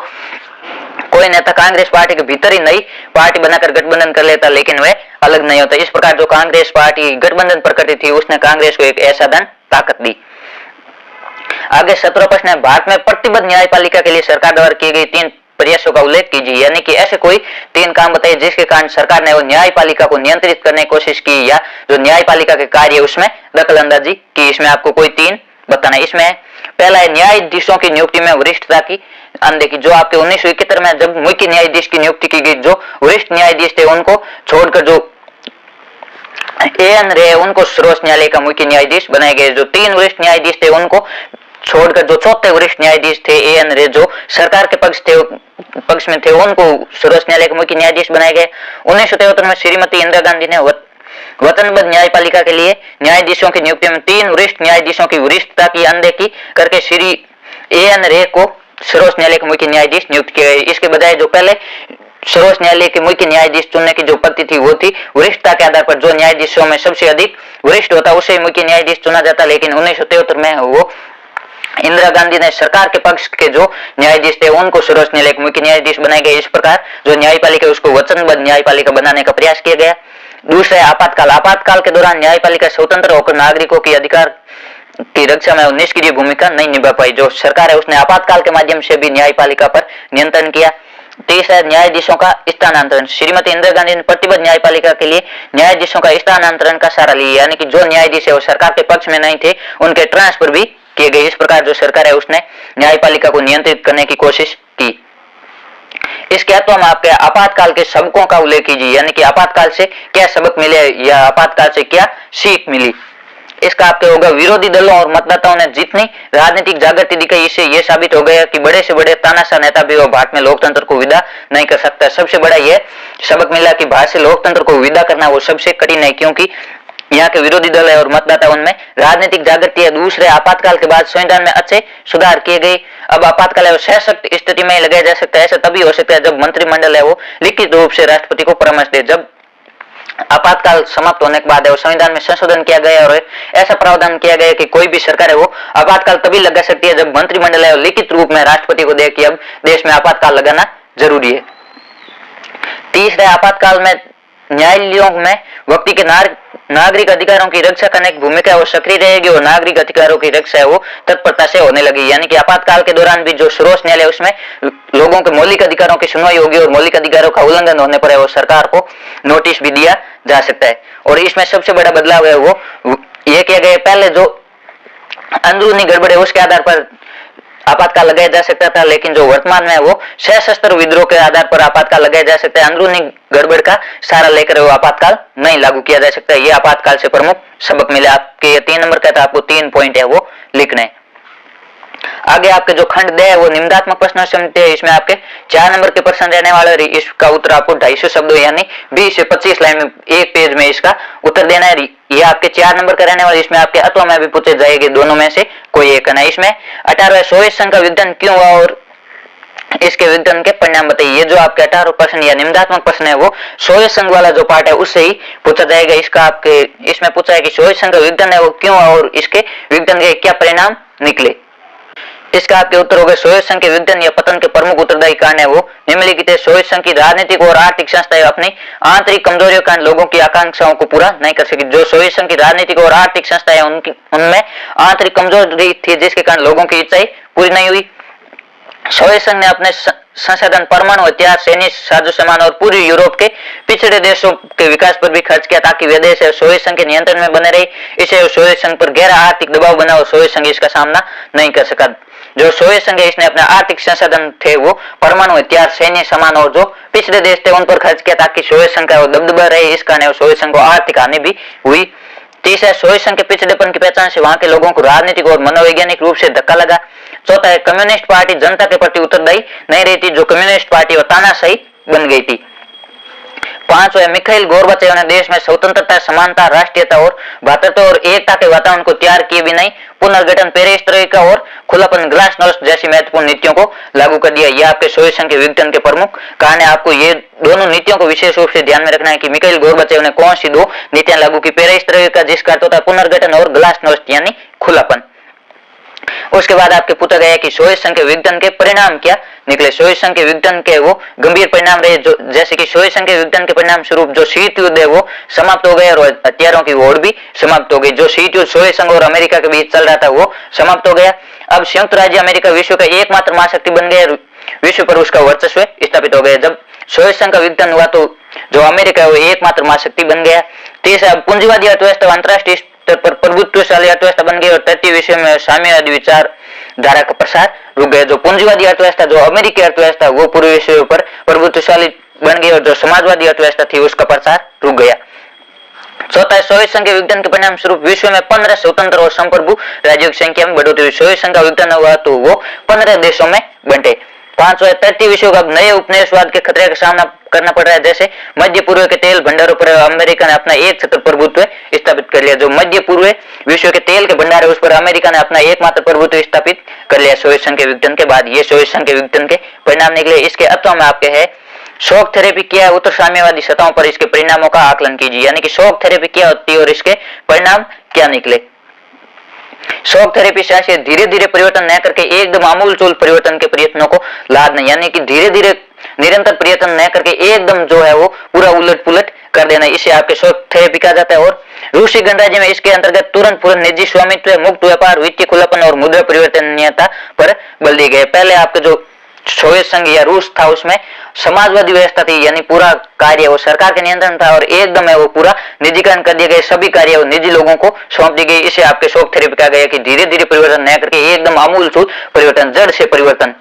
कोई नेता कांग्रेस पार्टी के भीतर ही नई पार्टी बनाकर गठबंधन कर लेता लेकिन वह अलग नहीं होता। इस प्रकार जो कांग्रेस पार्टी गठबंधन प्रकृति थी उसने कांग्रेस को एक असाधारण ताकत दी। आगे 17 प्रश्न है भारत में प्रतिबद्ध न्यायपालिका के लिए सरकार द्वारा की गई 3 प्रयासों का उल्लेख कीजिए यानी कि ऐसे कोई 3 काम बताइए जिसके कारण सरकार ने वो न्यायपालिका को नियंत्रित करने की कोशिश की या जो न्यायपालिका के कार्य उसमें दखल अंदाजी की। इसमें आपको कोई 3 बताना है। इसमें पहला है न्यायाधीशों की नियुक्ति में वरिष्ठता की अनदेखी। जो आपके 1971 में जब मुख्य न्यायाधीश की नियुक्ति की गई, जो वरिष्ठ न्यायाधीश थे उनको छोड़कर जो एएन रे उनको सर्वोच्च न्यायालय का मुख्य न्यायाधीश बनाए गए। जो 3 वरिष्ठ न्यायाधीश थे उनको छोड़कर जो चौथे वरिष्ठ न्यायाधीश थे एएन रे, जो सरकार के पक्ष में थे, उनको सर्वोच्च न्यायालय के मुख्य न्यायाधीश बनाए गए। 1973 में श्रीमती इंदिरा गांधी ने वचनबद्ध न्यायपालिका के लिए न्यायाधीशों की नियुक्ति में 3 वरिष्ठ न्यायाधीशों की वरिष्ठता की अनदेखी करके श्री एएन रे को सर्वोच्च न्यायालय के मुख्य न्यायाधीश नियुक्त किया गया। इसके बजाय जो पहले सर्वोच्च न्यायालय के मुख्य न्यायाधीश चुनने की जो पद्धति थी वो थी वरिष्ठता के आधार पर, जो न्यायाधीशों में सबसे अधिक वरिष्ठ होता उसे मुख्य न्यायाधीश चुना जाता। लेकिन 1973 में वो इंदिरा गांधी ने सरकार के पक्ष के जो न्यायाधीश थे उनको सर्वोच्च न्यायालय के मुख्य न्यायाधीश बनाए गए। इस प्रकार जो न्यायपालिका उसको वचनबद्ध न्यायपालिका बनाने का प्रयास किया गया। दूसरा, आपातकाल के दौरान न्यायपालिका स्वतंत्र होकर नागरिकों के अधिकार की रक्षा में निष्क्रिय भूमिका नहीं निभा पाई। जो सरकार है उसने आपातकाल के माध्यम से भी न्यायपालिका पर नियंत्रण किया। तीसरा, न्यायाधीशों का स्थानांतरण। श्रीमती इंदिरा गांधी ने प्रतिबद्ध न्यायपालिका के लिए न्यायाधीशों का स्थानांतरण का सहारा लिया, यानी कि जो न्यायाधीश है वो सरकार के पक्ष में नहीं थे उनके ट्रांसफर भी किए गए। इस प्रकार जो सरकार है उसने न्यायपालिका को नियंत्रित करने की कोशिश की। इसके अलावा हम आपके आपातकाल के सबकों का उल्लेख कीजिए, यानी कि आपातकाल से क्या सबक मिले या आपातकाल से क्या सीख मिली। इसका आपके होगा, विरोधी दलों और मतदाताओं ने जितनी राजनीतिक जागृति दिखाई इससे यह साबित हो गया कि बड़े से बड़े तानाशाह नेता भी वो भारत में लोकतंत्र को विदा नहीं कर सकता। सबसे बड़ा यह सबक मिला कि भारत से लोकतंत्र को विदा करना वो सबसे कठिन है, क्योंकि यहाँ के विरोधी दल है और मतदाता उनमें राजनीतिक जागृति है। दूसरे, आपातकाल के बाद संविधान में अच्छे सुधार किए गए। अब आपातकाल है वो सशक्त स्थिति में लगाया जा सकता है। ऐसा तभी हो सकता है जब मंत्रिमंडल है वो लिखित रूप से राष्ट्रपति को परामर्श दे। जब आपातकाल समाप्त होने के बाद है वो संविधान में संशोधन किया गया और ऐसा प्रावधान किया गया कि कोई भी सरकार है वो आपातकाल तभी लगा सकती है जब मंत्रिमंडल है वो लिखित रूप में राष्ट्रपति को दे कि अब देश में आपातकाल लगाना जरूरी है। तीसरा, आपातकाल में न्यायालयों में व्यक्ति के नागरिक अधिकारों की रक्षा करने की भूमिका वो सक्रिय रहेगी और नागरिक अधिकारों की रक्षा है वो तत्परता से होने लगी। यानी कि आपातकाल के दौरान भी जो सर्वोच्च न्यायालय उसमें लोगों के मौलिक अधिकारों की सुनवाई होगी और मौलिक अधिकारों का उल्लंघन होने पर है वो सरकार को नोटिस भी दिया जा सकता है। और इसमें सबसे बड़ा बदलाव है वो ये किया गया, पहले जो अंदरूनी गड़बड़ है उसके आधार पर आपातकाल लगाया जा सकता था, लेकिन जो वर्तमान में वो सशस्त्र विद्रोह के आधार पर आपातकाल लगाया जा सकता है। अंदरूनी गड़बड़ का सहारा लेकर वो आपातकाल नहीं लागू किया जा सकता। ये आपातकाल से प्रमुख सबक मिले। आपके 3 नंबर का था, आपको 3 पॉइंट है वो लिखने। आगे आपके जो खंड दे है वो निम्नात्मक प्रश्नों से मिलते हैं। इसमें आपके 4 नंबर के प्रश्न रहने वाले और इसका उत्तर आपको 250 शब्दों यानी 20 से 25 लाइन में एक पेज में इसका उत्तर देना है। ये आपके 4 नंबर का रहने वाले। इसमें आपके अथवा में भी पूछे जाएंगे, दोनों में से कोई एक है। इसमें 18वें सोवियत संघ का विघटन क्यों हुआ और इसके विघटन के परिणाम बताइए। ये जो आपके 18 प्रश्न या निम्नात्मक प्रश्न है वो सोवियत संघ वाला जो पार्ट है उससे ही पूछा जाएगा। इसका आपके इसमें पूछा है कि सोवियत संघ का विघटन है वो क्यों हुआ और इसके विघटन के क्या परिणाम निकले। इसका आपके उत्तर हो गए, सोवियत संघ के विघटन या पतन के प्रमुख उत्तरदायी कारण है वो निम्नलिखित है। सोवियत संघ की राजनीतिक और आर्थिक संस्थाएं अपनी आंतरिक कमजोरियों कारण लोगों की आकांक्षाओं को पूरा नहीं कर सकी। जो सोवियत संघ की राजनीतिक और आर्थिक संस्थाएं उनमें आंतरिक कमजोरी थी जिसके कारण लोगों की इच्छाएं पूरी नहीं हुई। सोवियत संघ ने अपने संसाधन, परमाणु हथियार, सैन्य साजो सामान और पूरी यूरोप के पिछड़े देशों के विकास पर भी खर्च किया ताकि वे देश सोवियत संघ के नियंत्रण में बने रहे। इसे सोवियत संघ पर गहरा आर्थिक दबाव बना और सोवियत संघ इसका सामना नहीं कर सका। जो सोवियत संघ है इसने अपने आर्थिक संसाधन थे वो परमाणु हथियार, सैन्य सामान और जो पिछड़े देश थे उन पर खर्च किया ताकि सोवियत संघ का दबदबा रहे। इस कारण सोवियत संघ को आर्थिक हानि भी हुई। तीसरा, सोवियत संघ के पिछड़ेपन की पहचान से वहां के लोगों को राजनीतिक और मनोवैज्ञानिक रूप से धक्का लगा। चौथा है, कम्युनिस्ट पार्टी जनता के प्रति उत्तरदायी नहीं रही थी। जो कम्युनिस्ट पार्टी वो तानाशाही बन गई थी। 5वां, मिखाइल गोर्बाचेव ने देश में स्वतंत्रता, समानता, राष्ट्रीयता और भ्रातृत्व और एकता के वातावरण को तैयार किए भी नहीं पुनर्गठन, पेरेस्ट्रोइका और खुलापन, ग्लासनोस्ट जैसी महत्वपूर्ण नीतियों को लागू कर दिया। यह आपके सोवियत संघ के विघटन के प्रमुख कारण है। आपको ये दोनों नीतियों को विशेष रूप से ध्यान में रखना है कि मिखाइल गोर्बाचेव ने कौन सी 2 नीतियां लागू की। पेरेस्ट्रोइका जिसका अर्थ होता है पुनर्गठन और ग्लासनोस्ट यानी खुलापन। उसके बाद आपके पूछा गया कि सोवियत संघ के विघटन के परिणाम क्या निकले। सोवियत संघ के विघटन के वो गंभीर परिणाम रहे, जो जैसे कि सोवियत संघ के विघटन के परिणाम स्वरूप जो शीत युद्ध है वो समाप्त हो गया और हथियारों की होड़ भी समाप्त हो गई। जो शीत युद्ध सोवियत संघ और अमेरिका के बीच चल रहा था वो समाप्त हो गया। अब संयुक्त राज्य अमेरिका विश्व का एकमात्र महाशक्ति बन गया, विश्व पर उसका वर्चस्व स्थापित हो गया। जब सोवियत संघ का विघटन हुआ तो जो अमेरिका है वो एकमात्र महाशक्ति बन गया। तीसरा, पूंजीवादी अर्थव्यवस्था अंतरराष्ट्रीय स्तर पर प्रभुत्वशाली अर्थव्यवस्था बन गई और तटीय विषय में साम्यवादी विचार धारा का प्रसार रुक गया। जो पूंजीवादी अर्थव्यवस्था, जो अमेरिकी अर्थव्यवस्था, वो पूरे विश्व पर प्रभुत्वशाली बन गई और जो समाजवादी अर्थव्यवस्था थी उसका प्रसार रुक गया। चौथा है सोवियत संघ के विघटन के परिणाम स्वरूप विश्व में 15 स्वतंत्र और संप्रभु राज्यों की संख्या में बढ़ोतरी हुई। सोवियत संघ का विघटन हुआ तो वो 15 देशों में बंटे। पांचवा है तृतीय विश्व का नए उपनिवेशवाद के खतरे का सामना करना पड़ रहा है। जैसे मध्य पूर्व के तेल भंडारों पर अमेरिका ने अपना एक छत्र प्रभुत्व स्थापित कर लिया। जो मध्य पूर्व विश्व के तेल के भंडार है उस पर अमेरिका ने अपना एकमात्र प्रभुत्व स्थापित कर लिया सोवियत संघ के विघटन के बाद। ये सोवियत संघ के विघटन के परिणाम निकले। इसके अथवा में आपके है शॉक थेरेपी क्या है, उत्तर साम्यवादी सतहों पर इसके परिणामों का आकलन कीजिए। यानी कि शॉक थेरेपी क्या होती है और इसके परिणाम क्या निकले। शॉक थेरेपी से धीरे धीरे परिवर्तन न करके एकदम आमूलचूल परिवर्तन के प्रयत्नों को लादना, यानी कि धीरे धीरे निरंतर प्रयत्न न करके एकदम जो है वो पूरा उलट पुलट कर देना, इसे आपके शॉक थेरेपी कहा जाता है। और रूसी गणराज्य में इसके अंतर्गत तुरंत पूर्ण निजी स्वामित्व, मुक्त व्यापार, वित्तीय खुलापन और मुद्रा परिवर्तनीयता पर बल दिए गए। पहले आपके जो सोवियत संघ या रूस था उसमें समाजवादी व्यवस्था थी, यानी पूरा कार्य वो सरकार के नियंत्रण था और एकदम है वो पूरा निजीकरण कर दिए गए, सभी कार्य वो निजी लोगों को सौंप दी गई। इसे आपके शॉक थेरेपी कहा गया कि धीरे धीरे परिवर्तन न करके एकदम आमूलचूल परिवर्तन, जड़ से परिवर्तन,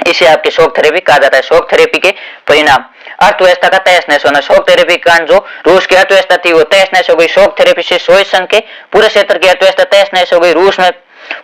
इसे आपके शॉक थेरेपी कहा जाता है। शॉक थेरेपी के परिणाम अर्थव्यवस्था का तहस नहस होना। शॉक थेरेपी के कारण जो रूस की अर्थव्यवस्था थी वो तहस नहस हो गई। शॉक थेरेपी से सोवियत संघ के पूरे क्षेत्र की अर्थव्यवस्था तहस नहस हो गई। रूस में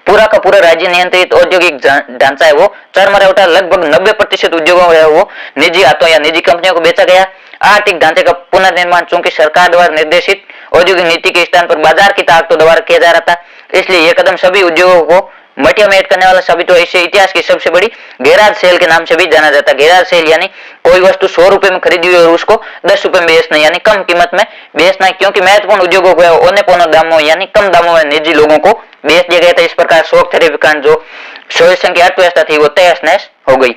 पूरा का पूरा राज्य नियंत्रित औद्योगिक ढांचा है वो चरमरा उठा। लगभग 90% उद्योगों है वो निजी हाथों या निजी कंपनियों को बेचा गया। आर्थिक ढांचे का पुनर्निर्माण चूंकि सरकार द्वारा निर्देशित औद्योगिक नीति के स्थान पर बाजार की ताकतों द्वारा किया जा रहा था, इसलिए यह कदम सभी उद्योगों को मटिया में ऐड करने वाला साबित हुआ। इसे इतिहास की सबसे बड़ी गैराज सेल के नाम से भी जाना जाता है। गैराज सेल यानी कोई वस्तु 100 रुपए में खरीदी हुई और उसको 10 रुपए में बेचना, यानी कम कीमत में बेचना, क्योंकि महत्वपूर्ण उद्योगों को औने पौने दामों यानी कम दामों में निजी लोगों को बेच दिया गया था। इस प्रकार शॉक थेरेपी कारण जो सोवियत संघ की अर्थव्यवस्था थी वो तहस नहस हो गई।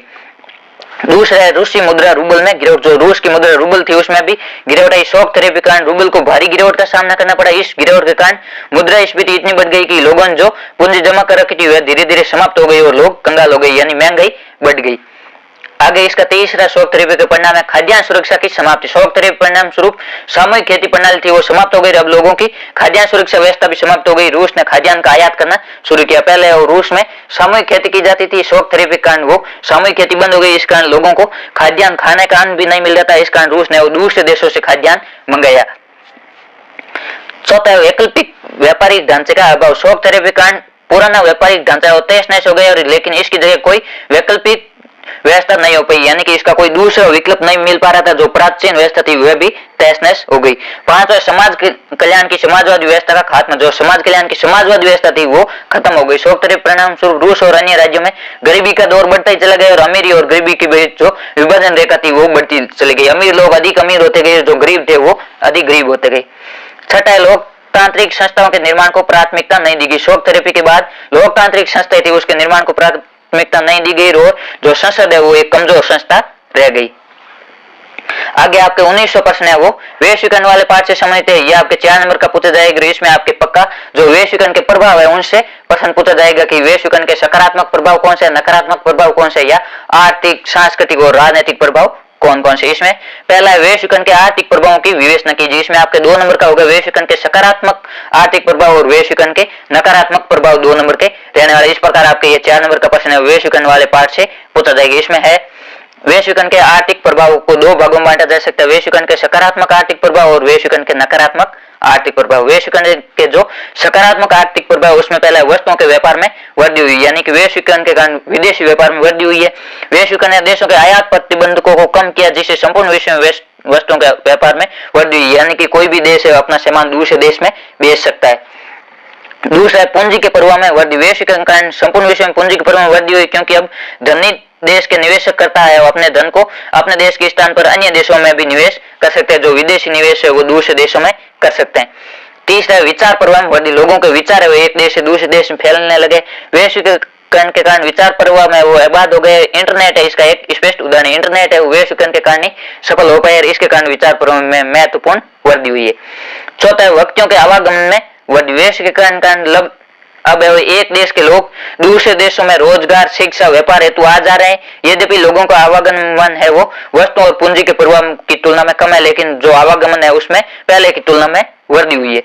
दूसरा है रूसी मुद्रा रूबल में गिरावट। जो रूस की मुद्रा रूबल थी उसमें भी गिरावट आई। शॉक थेरेपी कारण रूबल को भारी गिरावट का सामना करना पड़ा। इस गिरावट के कारण मुद्रास्फीति इतनी बढ़ गई कि लोगों ने जो पूंजी जमा कर रखी थी वह धीरे धीरे समाप्त हो गई और लोग कंगाल हो गए, यानी महंगाई बढ़ गई। आगे इसका तीसरा शॉक थेरेपी के परिणाम है खाद्यान्न सुरक्षा की समाप्ति। शॉक थेरेपी परिणाम स्वरूप सामूहिक खेती प्रणाली थी वो समाप्त हो गई। अब लोगों की खाद्यान्न सुरक्षा व्यवस्था भी समाप्त हो गई। रूस ने खाद्यान्न का आयात करना शुरू किया। पहले रूस में सामूहिक खेती की जाती थी, शॉक थेरेपी के कारण वो सामूहिक खेती बंद हो गई। इस कारण लोगों को खाद्यान्न खाने का अन्न भी नहीं मिल रहा था। इस कारण रूस ने वो दूसरे देशों से खाद्यान्न मंगाया। चौथा है वैकल्पिक व्यापारिक ढांचे का अभाव। शॉक थेरेपी के कारण पुराना व्यापारिक ढांचा तहस नहस हो गया और लेकिन इसकी जगह कोई वैकल्पिक व्यवस्था नहीं हो पाई, यानी कि इसका कोई दूसरा विकल्प नहीं मिल पा रहा था। जो प्राचीन व्यवस्था थी वह भी तहस नहस हो गई। पांचवा समाज कल्याण की समाजवादी व्यवस्था का खात्मा। जो समाज कल्याण की समाजवादी व्यवस्था थी वो खत्म हो गई। शॉक थेरेपी परिणाम स्वरूप रूस और अन्य राज्यों में गरीबी का दौर बढ़ता ही चला गया और अमीरी और गरीबी के बीच जो विभाजन रेखा थी वो बढ़ती चली गई। अमीर लोग अधिक अमीर होते गए, जो गरीब थे वो अधिक गरीब होते गए। छठा है लोकतांत्रिक संस्थाओं के निर्माण को प्राथमिकता नहीं दी गई। शॉक थेरेपी के बाद लोकतांत्रिक संस्था थी उसके निर्माण को प्राथमिकता नहीं दी गई और जो संसद है वो एक कमजोर संस्था रह गई। आगे आपके 1900 प्रश्न है वो वैश्वीकरण वाले पाठ से संबंधित है। ये आपके 4 नंबर का पूछा जाएगा। इसमें आपके पक्का जो वैश्वीकरण के प्रभाव है उनसे प्रश्न पूछा जाएगा कि वैश्वीकरण के सकारात्मक प्रभाव कौन से है, नकारात्मक प्रभाव कौन से, या आर्थिक, सांस्कृतिक और राजनीतिक प्रभाव कौन कौन से। इसमें पहला है वैश्वीकरण के आर्थिक प्रभावों की विवेचना कीजिए। इसमें आपके 2 नंबर का होगा वैश्वीकरण के सकारात्मक आर्थिक प्रभाव और वैश्वीकरण के नकारात्मक प्रभाव 2 नंबर के रहने वाले। इस प्रकार आपके ये 4 नंबर का प्रश्न है वैश्वीकरण वाले पाठ से पूछा जाएगा। इसमें है वैश्वीकरण के आर्थिक प्रभाव को 2 भागों में बांटा जा सकता है, वैश्वीकरण के सकारात्मक आर्थिक प्रभाव और वैश्वीकरण के नकारात्मक आर्थिक प्रभाव। वैश्वीकरण के जो सकारात्मक आर्थिक प्रभाव उसमें पहला वस्तुओं के व्यापार में वृद्धि हुई, यानी कि वैश्वीकरण के कारण विदेशी व्यापार में वृद्धि हुई है। वैश्वीकरण ने देशों के आयात प्रतिबंधकों को कम किया जिससे संपूर्ण विश्व में वस्तुओं के व्यापार में वृद्धि हुई, यानी कि कोई भी देश है अपना सामान दूसरे देश में बेच सकता है। दूसरा है पूंजी के प्रवाह में वृद्धि। वैश्वीकरण के कारण संपूर्ण विश्व में पूंजी के प्रवाह में वृद्धि हुई क्योंकि अब धनी देश के निवेशक करता है वो अपने धन को अपने देश के स्थान पर अन्य देशों में भी निवेश कर सकते हैं। जो विदेशी निवेश है वो दूसरे देशों में कर सकते हैं। तीसरा विचार प्रवाह में वृद्धि। लोगों के विचार है वो एक देश से दूसरे देश में फैलने लगे। वैश्वीकरण के कारण विचार प्रवाह में वो आबाद हो गए। इंटरनेट है इसका एक स्पष्ट उदाहरण। इंटरनेट है वो वैश्वीकरण के कारण ही सफल हो पाया और इसके कारण विचार प्रवाह में महत्वपूर्ण वृद्धि हुई है। चौथा है व्यक्तियों के आवागमन में वृद्धि। वैश्वीकरण के कारण अब एक देश के लोग दूसरे देशों में रोजगार, शिक्षा, व्यापार हेतु आ जा रहे हैं। यद्यपि लोगों का आवागमन है वो वस्तु और पूंजी के प्रवाह की तुलना में कम है, लेकिन जो आवागमन है उसमें पहले की तुलना में वृद्धि हुई है।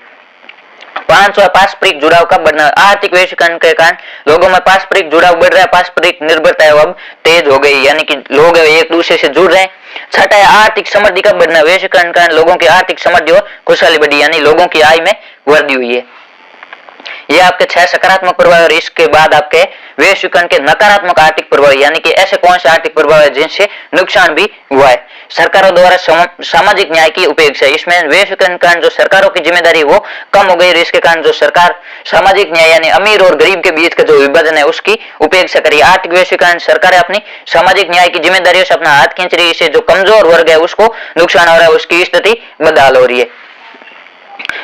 पांचवा पारस्परिक जुड़ाव का बढ़ना। आर्थिक वैश्वीकरण के कारण लोगों में पारस्परिक जुड़ाव बढ़ रहा है, पारस्परिक निर्भरता अब तेज हो गई, यानी कि लोग एक दूसरे से जुड़ रहे हैं। छठा है आर्थिक समृद्धि का बढ़ना। वैश्वीकरण के कारण लोगों की आर्थिक समृद्धि और खुशहाली बढ़ी, यानी लोगों की आय में वृद्धि हुई है। ये आपके 6 सकारात्मक प्रभाव और इसके बाद आपके वैश्वीकरण के नकारात्मक आर्थिक प्रभाव, यानी कि ऐसे कौन से आर्थिक प्रभाव है जिनसे नुकसान भी हुआ है। सरकारों द्वारा सामाजिक न्याय की उपेक्षा। इसमें वैश्वीकरण के कारण जो सरकारों की जिम्मेदारी वो कम हो गई, इसके कारण जो सरकार सामाजिक न्याय यानी अमीर और गरीब के बीच का जो विभाजन है उसकी उपेक्षा करी। आर्थिक वैश्वीकरण सरकारें अपनी सामाजिक न्याय की जिम्मेदारियों से अपना हाथ खींच रही है, इससे जो कमजोर वर्ग है उसको नुकसान हो रहा है, उसकी स्थिति बदहाल हो रही है।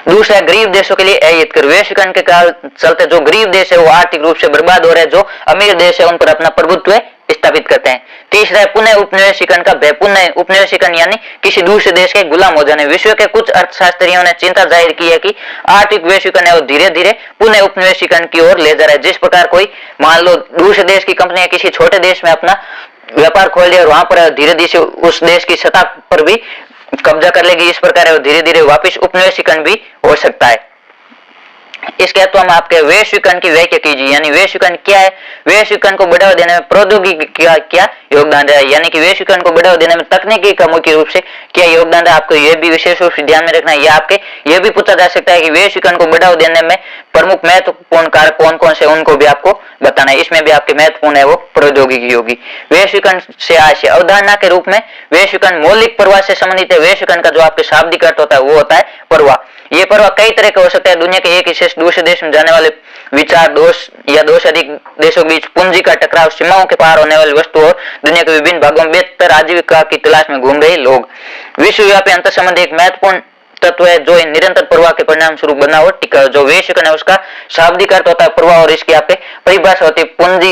दूसरा, गरीब देशों के लिए अहित कर। वैश्वीकरण के चलते जो गरीब देश है वो आर्थिक रूप से बर्बाद हो रहे हैं, जो अमीर देश है उन पर अपना प्रभुत्व स्थापित करते हैं। तीसरा है पुनः उपनिवेशीकरण का भय। पुनः उपनिवेशीकरण यानी किसी दूसरे देश के गुलाम हो जाने। विश्व के कुछ अर्थशास्त्रियों ने चिंता जाहिर की है कि आर्थिक वैश्वीकरण है वो धीरे धीरे पुनः उपनिवेशीकरण की ओर ले जा रहा है। जिस प्रकार कोई मान लो दूसरे देश की कंपनी किसी छोटे देश में अपना व्यापार खोल लिया और वहां पर धीरे धीरे उस देश की सतह पर भी कब्जा कर लेगी, इस प्रकार धीरे धीरे वापस उपनिवेशीकरण भी हो सकता है। इसके तो हम आपके वैश्वीकरण की व्याख्या कीजिए, यानी वैश्वीकरण क्या है। वैश्वीकरण को बढ़ावा देने में प्रौद्योगिकी का क्या योगदान रहा है, यानी कि वैश्वीकरण को बढ़ावा देने में तकनीकी का मुख्य रूप से क्या योगदान रहा, आपको यह भी विशेष रूप से ध्यान में रखना है। या आपके यह भी पूछा जा सकता है कि वैश्वीकरण को बढ़ावा देने में प्रमुख महत्वपूर्ण कारक कौन कौन से, उनको भी आपको बताना है। इसमें भी आपके महत्वपूर्ण है वो प्रौद्योगिकी होगी। वैश्वीकरण से आशय अवधारणा के रूप में वैश्वीकरण मौलिक प्रवाह से संबंधित है। वैश्वीकरण का जो आपके शाब्दिक अर्थ होता है वो होता है प्रवाह। ये प्रवाह कई तरह का हो सकता है। दुनिया के एक विशेष दूसरे देश में जाने वाले विचार, दोष या दो से अधिक देशों के बीच पूंजी का टकराव, सीमाओं के पार होने वाली वस्तु और दुनिया के विभिन्न भागों में बेहतर आजीविका की तलाश में घूम रहे लोग। विश्वव्यापी अंतर संबंध एक महत्वपूर्ण तत्व है जो निरंतर प्रवाह के परिणाम स्वरूप बना और टिका। जो वैश्वीकरण है उसका शाब्दिक अर्थ होता है प्रवाह और इसकी आपके परिभाषा होती है पूंजी,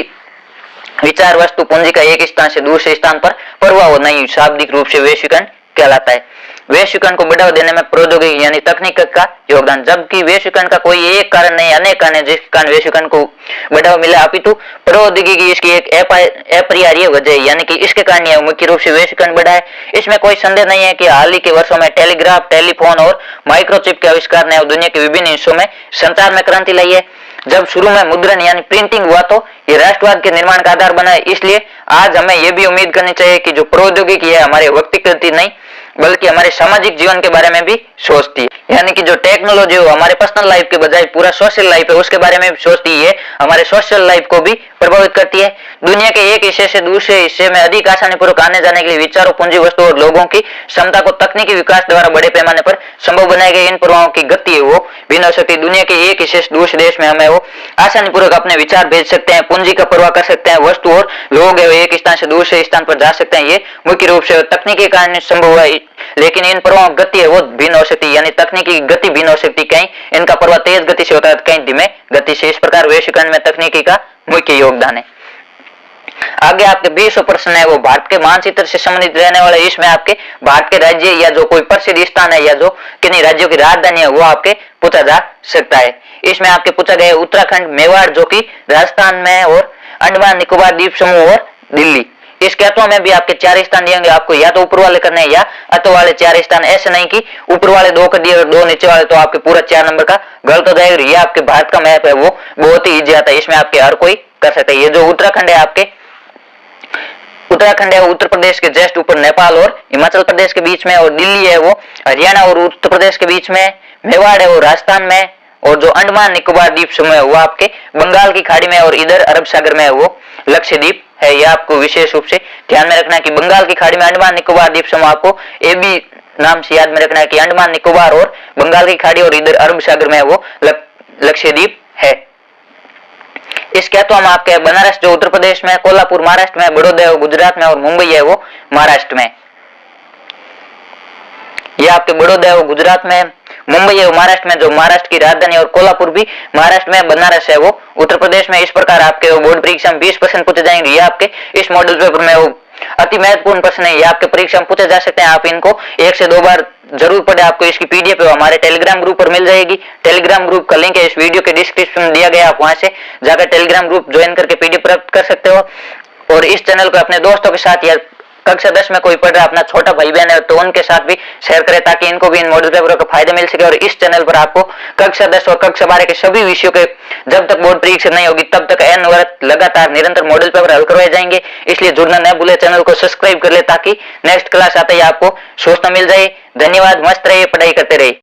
विचार, वस्तु, पूंजी का एक स्थान से दूसरे स्थान पर प्रवाह होना ही शाब्दिक रूप से वैश्वीकरण कहलाता है। वैश्वीकरण को बढ़ावा देने में प्रौद्योगिकी यानी तकनीक का योगदान। जबकि वैश्वीकरण का कोई एक कारण नहीं, अनेक कारण है जिस कारण वैश्वीकरण को बढ़ावा मिला, अपितु प्रौद्योगिकी इसकी एक अपरिहार्य वजह है, यानी कि इसके कारण यह मुख्य रूप से वैश्वीकरण बढ़ा है। इसमें कोई संदेह नहीं है कि हाल ही के वर्षों में टेलीग्राफ, टेलीफोन और माइक्रोचिप के आविष्कार ने दुनिया के विभिन्न हिस्सों में संचार में क्रांति लाई है। जब शुरू में मुद्रण यानी प्रिंटिंग हुआ तो ये राष्ट्रवाद के निर्माण का आधार बना है। इसलिए आज हमें यह भी उम्मीद करनी चाहिए कि जो प्रौद्योगिकी है हमारे व्यक्तिगत नहीं बल्कि हमारे सामाजिक जीवन के बारे में भी सोचती है, यानी कि जो टेक्नोलॉजी हो हमारे पर्सनल लाइफ के बजाय पूरा सोशल लाइफ है उसके बारे में भी सोचती है, हमारे सोशल लाइफ को भी प्रभावित करती है। दुनिया के एक हिस्से से दूसरे हिस्से में अधिक आसानी पूर्वक आने जाने के लिए विचारों, पूंजी, वस्तु और लोगों की क्षमता को तकनीकी विकास द्वारा बड़े पैमाने पर संभव बनाए गए इन प्रभावों की गति है वो भिन्न हो सकती है। दुनिया के एक हिस्से से दूसरे देश में हमें वो आसानी पूर्वक अपने विचार भेज सकते हैं, पूंजी का प्रवाह कर सकते हैं, वस्तु और लोग एक स्थान से दूसरे स्थान पर जा सकते हैं। ये मुख्य रूप से तकनीकी कारण संभव हुआ, लेकिन इन प्रवाह गति है वो भिन्न हो सकती है, यानी तकनीकी गति भिन्न हो सकती है। कहीं इनका प्रवाह तेज गति से होता है, कहीं धीमे गति से। इस प्रकार वैश्वीकरण में तकनीकी का मुख्य योगदान है। आगे आपके 20 प्रश्न है वो भारत के मानचित्र से संबंधित रहने वाले। इसमें आपके भारत के राज्य या जो कोई प्रसिद्ध स्थान है या जो किन्हीं राज्यों की राजधानी है वो आपके पूछा जा सकता है। इसमें आपके पूछा गया उत्तराखंड, मेवाड़ जो कि राजस्थान में, और अंडमान निकोबार द्वीप समूह और दिल्ली। इसके अथवा में भी आपके 4 स्थान दिएंगे, आपको या तो ऊपर वाले करने या अथवा वाले 4 स्थान। ऐसे नहीं कि ऊपर वाले 2 कर दिए और 2 नीचे वाले, तो आपके पूरा 4 नंबर का गलत हो जाएगा। ये आपके भारत का मैप है वो बहुत ही इजी आता है, इसमें आपके हर कोई कर सकता है। ये जो उत्तराखंड है आपके, उत्तराखंड है उत्तर प्रदेश के जस्ट ऊपर नेपाल और हिमाचल प्रदेश के बीच में, और दिल्ली है वो हरियाणा और उत्तर प्रदेश के बीच में, मेवाड़ है वो राजस्थान में, और जो अंडमान निकोबार द्वीप समूह है वो आपके बंगाल की खाड़ी में, और इधर अरब सागर में है वो लक्षद्वीप है। यह आपको विशेष रूप से ध्यान में रखना है कि बंगाल की खाड़ी में अंडमान निकोबार द्वीप समूह, आपको ए बी नाम से याद में रखना है कि अंडमान निकोबार और बंगाल की खाड़ी और इधर अरब सागर में है वो लक्षद्वीप है। इसके तो हम आपके बनारस जो उत्तर प्रदेश में, कोल्हापुर महाराष्ट्र में, बड़ौदा गुजरात में, और मुंबई है वो महाराष्ट्र में। यह आपके बड़ौदा है वो गुजरात में, मुंबई है वो महाराष्ट्र में जो महाराष्ट्र की राजधानी, और कोल्हापुर भी महाराष्ट्र में, बनारस है वो उत्तर प्रदेश में। इस प्रकार आपके बोर्ड परीक्षा में 20% पूछे जाएंगे। ये आपके इस मॉडल पेपर में वो अति महत्वपूर्ण प्रश्न है, ये आपके परीक्षा में पूछे जा सकते हैं। आप इनको 1 से 2 बार जरूर पढ़े। आपको इसकी पीडीएफ हमारे टेलीग्राम ग्रुप पर मिल जाएगी। टेलीग्राम ग्रुप का लिंक है इस वीडियो के डिस्क्रिप्शन में दिया गया, आप वहां से जाकर टेलीग्राम ग्रुप ज्वाइन करके पीडीएफ प्राप्त कर सकते हो। और इस चैनल को अपने दोस्तों के साथ या कक्षा 10 में कोई पढ़ रहा अपना छोटा भाई बहन है तो उनके साथ भी शेयर करें, ताकि इनको भी इन मॉडल पेपरों के फायदे मिल सके। और इस चैनल पर आपको कक्षा 10 और कक्षा 12 के सभी विषयों के जब तक बोर्ड परीक्षा नहीं होगी तब तक अनवरत लगातार निरंतर मॉडल पेपर हल करवाए जाएंगे। इसलिए जुड़ना न भूले, चैनल को सब्सक्राइब कर ले ताकि नेक्स्ट क्लास आते ही आपको सूचना मिल जाए। धन्यवाद, मस्त रहिए, पढ़ाई करते रहिए।